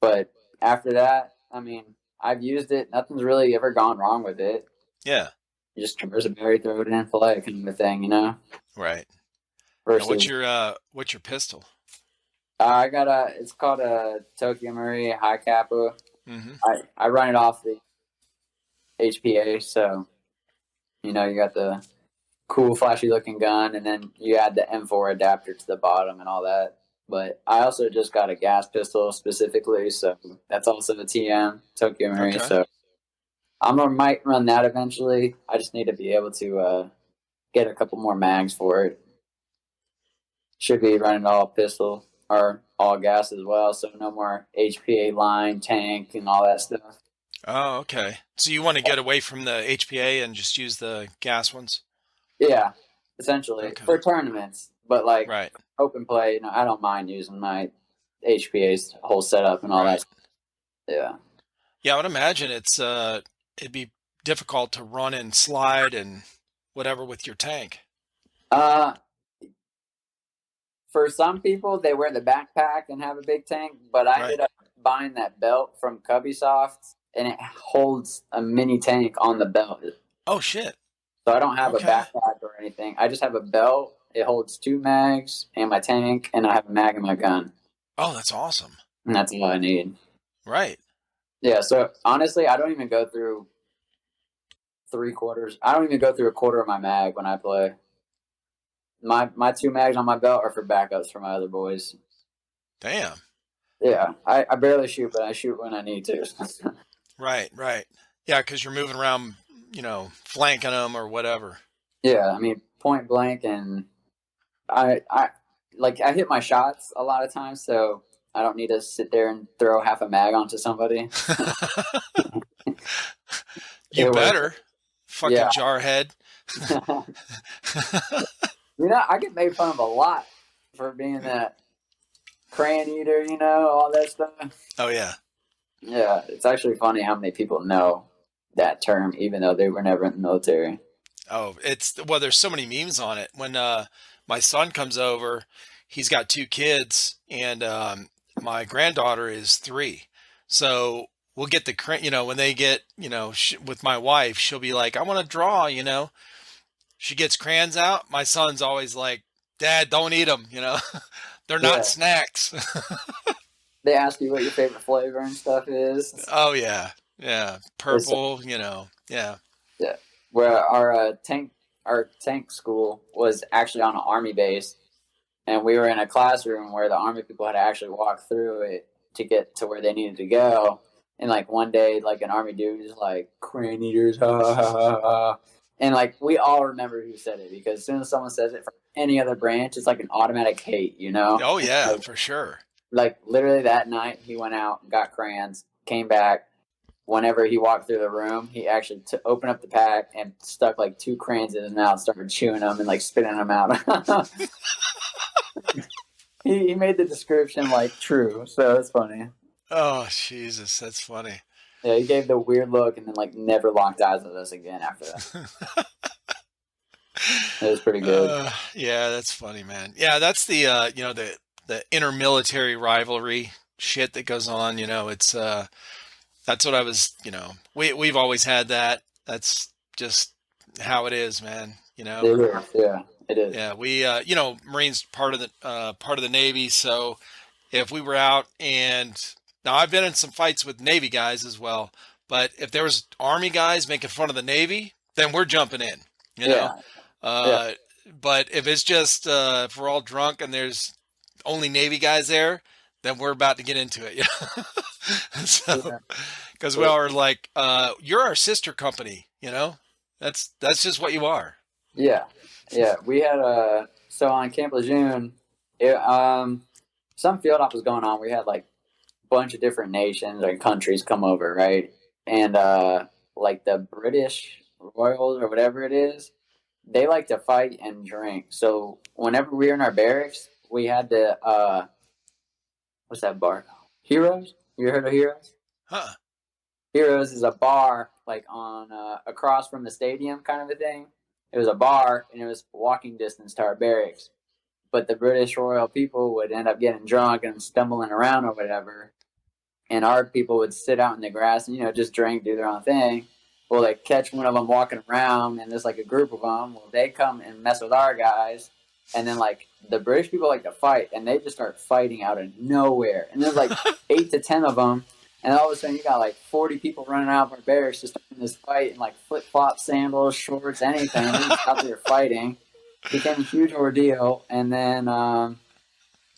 But after that, I mean, I've used it. Nothing's really ever gone wrong with it. Yeah, You just traverse a berry, throw it in, play kind of thing. right. Now Versus, what's your pistol? I got it's called a Tokyo Marie High Kappa. Mm-hmm. I run it off the HPA, so you got the cool, flashy looking gun, and then you add the M4 adapter to the bottom and all that. But I also just got a gas pistol specifically, so that's also the TM Tokyo Marine. Okay. So might run that eventually. I just need to be able to get a couple more mags for it. Should be running all pistol or all gas as well, so no more HPA line, tank, and all that stuff. Oh, okay. So you want to get away from the HPA and just use the gas ones? Yeah, essentially Okay. for tournaments, but like Right. open play, I don't mind using my HPA's whole setup and all Right. that. Yeah. Yeah, I would imagine it'd be difficult to run and slide and whatever with your tank. Uh, for some people, they wear the backpack and have a big tank, but I Right. ended up buying that belt from Cubbysoft, and it holds a mini tank on the belt. Oh shit. So I don't have a Okay. backpack or anything. I just have a belt. It holds 2 mags and my tank, and I have a mag in my gun. Oh, that's awesome. And that's all I need. Right. Yeah, so honestly, I don't even go through 3/4. I don't even go through a quarter of my mag when I play. My 2 mags on my belt are for backups for my other boys. Damn. Yeah, I barely shoot, but I shoot when I need to. Right. Right. Yeah, because you're moving around, flanking them or whatever. Yeah, I mean point blank, and I I hit my shots a lot of times, so I don't need to sit there and throw half a mag onto somebody. You It works. better. Fucking Yeah, jarhead. I get made fun of a lot for being that crayon eater, all that stuff. Oh yeah. Yeah, it's actually funny how many people know that term, even though they were never in the military. Oh, there's so many memes on it. When my son comes over, he's got 2 kids, and my granddaughter is 3. So we'll get when they get, with my wife, she'll be like, I want to draw. She gets crayons out. My son's always like, Dad, don't eat them. They're not Yeah, snacks. they ask you what your favorite flavor and stuff is. Oh yeah. Yeah. It's, Purple, yeah. yeah, where our tank school was actually on an army base, and we were in a classroom where the army people had to actually walk through it to get to where they needed to go. And like one day, like an army dude is like, "Crane eaters, ha ha ha ha," and like we all remember who said it, because as soon as someone says it from any other branch, it's like an automatic hate. Oh yeah, Like, for sure. literally that night, he went out, got crayons, came back. Whenever he walked through the room, he actually opened up the pack and stuck like 2 crayons in his mouth, started chewing them and like spitting them out. He made the description like true, so it's funny. Oh Jesus, that's funny. Yeah, he gave the weird look and then like never locked eyes with us again after that. It was pretty good. Yeah, that's funny, man. Yeah, that's the intermilitary rivalry shit that goes on. It's that's what I was. We've always had that. That's just how it is, man. It is, yeah, it is. Yeah, we Marines part of the Navy, so if we were out, and now I've been in some fights with Navy guys as well, but if there was Army guys making fun of the Navy, then we're jumping in, you know. Yeah, yeah, Uh, but if it's just if we're all drunk and there's only Navy guys there, then we're about to get into it. So yeah, because we all are like, you're our sister company. That's just what you are. yeah, yeah. We had so on Camp Lejeune, some field op was going on. We had like a bunch of different nations and countries come over, right? And like the British Royals or whatever it is, they like to fight and drink. So whenever we were in our barracks, we had to what's that bar? Heroes. You heard of Heroes? Huh. Heroes is a bar like on across from the stadium, kind of a thing. It was a bar, and it was walking distance to our barracks. But the British Royal people would end up getting drunk and stumbling around or whatever, and our people would sit out in the grass and just drink, do their own thing. Well, they catch one of them walking around, and there's like a group of them. Well, they come and mess with our guys, and then like the British people like to fight, and they just start fighting out of nowhere. And there's like 8 to 10 of them, And all of a sudden, you got like 40 people running out of our barracks just starting this fight in like flip flop, sandals, shorts, anything. They're just out there fighting. Became a huge ordeal. And then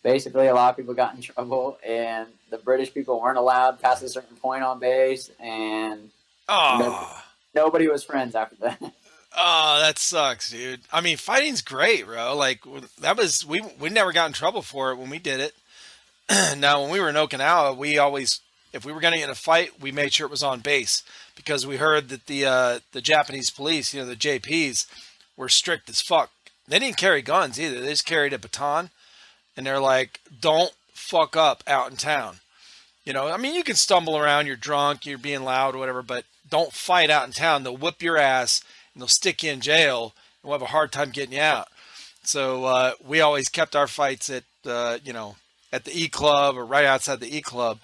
basically, a lot of people got in trouble, and the British people weren't allowed past a certain point on base, and Oh, nobody was friends after that. oh, that sucks, dude. I mean, fighting's great, bro. Like that was we never got in trouble for it when we did it. Now, when we were in Okinawa, we always, if we were going to get in a fight, we made sure it was on base because we heard that the Japanese police, the JPs, were strict as fuck. They didn't carry guns either. They just carried a baton, and they're like, "Don't fuck up out in town." I mean, you can stumble around, you're drunk, you're being loud, or whatever, but don't fight out in town. They'll whip your ass and they'll stick you in jail, and we'll have a hard time getting you out. So we always kept our fights at at the E Club or right outside the E Club.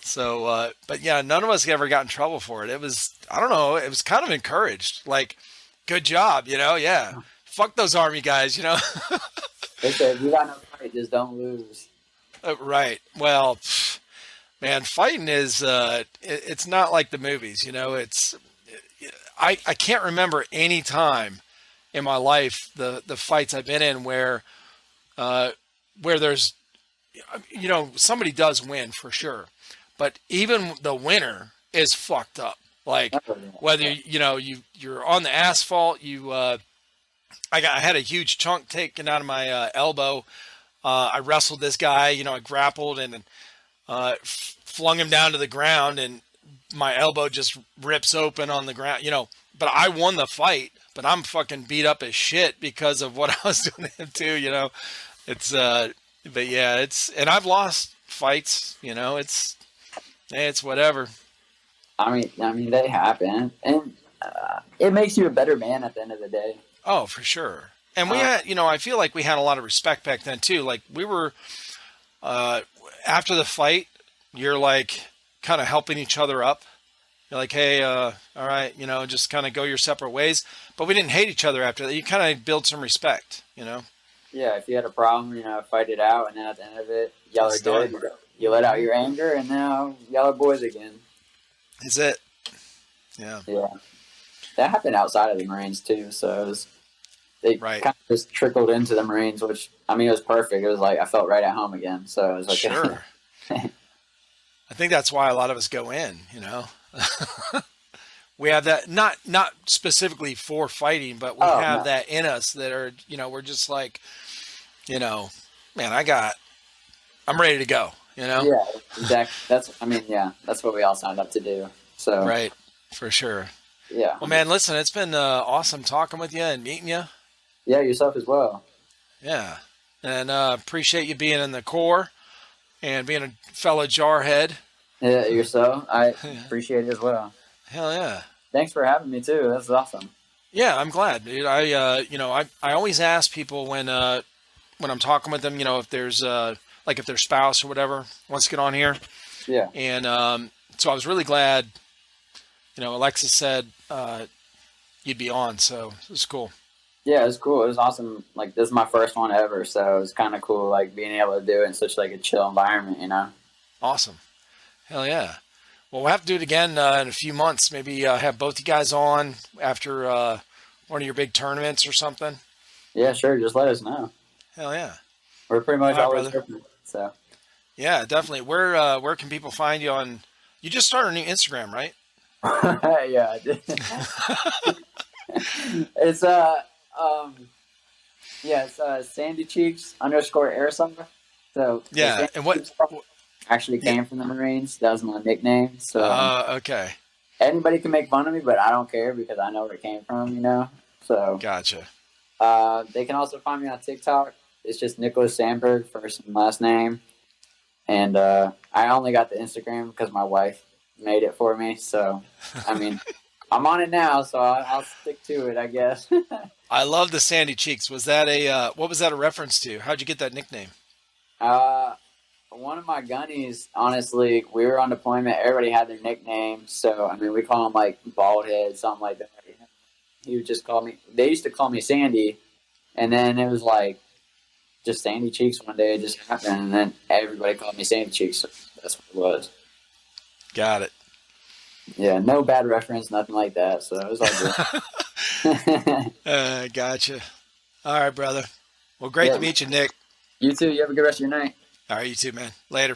So, but yeah, none of us ever got in trouble for it. It was, I don't know, it was kind of encouraged. Like, good job, yeah. Fuck those army guys, They said, if you got no fight, just don't lose. Right. Well, man, fighting is, it's not like the movies, I can't remember any time in my life, the fights I've been in where there's, somebody does win for sure, but even the winner is fucked up. Like whether you're on the asphalt, I had a huge chunk taken out of my elbow. I wrestled this guy, I grappled and flung him down to the ground, and my elbow just rips open on the ground. But I won the fight, but I'm fucking beat up as shit because of what I was doing to him too. It's but yeah, and I've lost fights, it's whatever. I mean, they happen, and it makes you a better man at the end of the day. Oh, for sure. And we had, I feel like we had a lot of respect back then too. Like we were, after the fight, you're like kind of helping each other up. You're like, hey, all right, just kind of go your separate ways. But we didn't hate each other after that. You kind of build some respect, Yeah, if you had a problem, fight it out, and then at the end of it, y'all are It's done. good. You let out your anger, and now y'all are boys again. Is it? Yeah. Yeah, that happened outside of the Marines too. So it Right. kind of just trickled into the Marines, which I mean, it was perfect. It was like I felt right at home again. So it was like, Sure. I think that's why a lot of us go in, We have that, not specifically for fighting, but we have no. that in us that are, we're just like, man, I'm ready to go, Yeah, exactly. That's what we all signed up to do. So Right. For sure. yeah, Well, man, listen, it's been awesome talking with you and meeting you. yeah, yourself as well. Yeah. And appreciate you being in the Corps and being a fellow jarhead. Yeah, yourself. I appreciate it as well. Hell yeah. Thanks for having me too. That's awesome. Yeah, I'm glad, dude. I always ask people when I'm talking with them, if there's like if their spouse or whatever wants to get on here. Yeah. And so I was really glad, Alexis said you'd be on, so it was cool. Yeah, it was cool. It was awesome. Like this is my first one ever, so it was kind of cool. Like being able to do it in such like a chill environment. Awesome. Hell yeah. Well, we'll have to do it again in a few months. Maybe have both you guys on after one of your big tournaments or something. Yeah, sure. Just let us know. Hell yeah. We're pretty much All right, always brother. open. So Yeah, definitely. Where can people find you on? You just started a new Instagram, right? yeah, I did. It's it's SandyCheeks _ Airsoft. So the Yeah. Sandy And what? Cheeks actually came from the Marines. That was my nickname. So Okay. anybody can make fun of me, but I don't care because I know where it came from. So Gotcha. they can also find me on TikTok. It's just Nicholas Sandberg, first and last name. And I only got the Instagram because my wife made it for me. So, I mean, I'm on it now, so I'll stick to it, I guess. I love the SandyCheeks. Was that what was that a reference to? How'd you get that nickname? One of my gunnies, honestly, we were on deployment. Everybody had their nickname. So, I mean, we call him like Baldhead, something like that. He would just call me, they used to call me Sandy. And then it was like just SandyCheeks one day. It just happened. And then everybody called me SandyCheeks. So that's what it was. Got it. Yeah, no bad reference, nothing like that. So it was all good. Gotcha. All right, brother. Well, great to Yeah, meet you, Nick. you too. You have a good rest of your night. All right, you too, man. Later.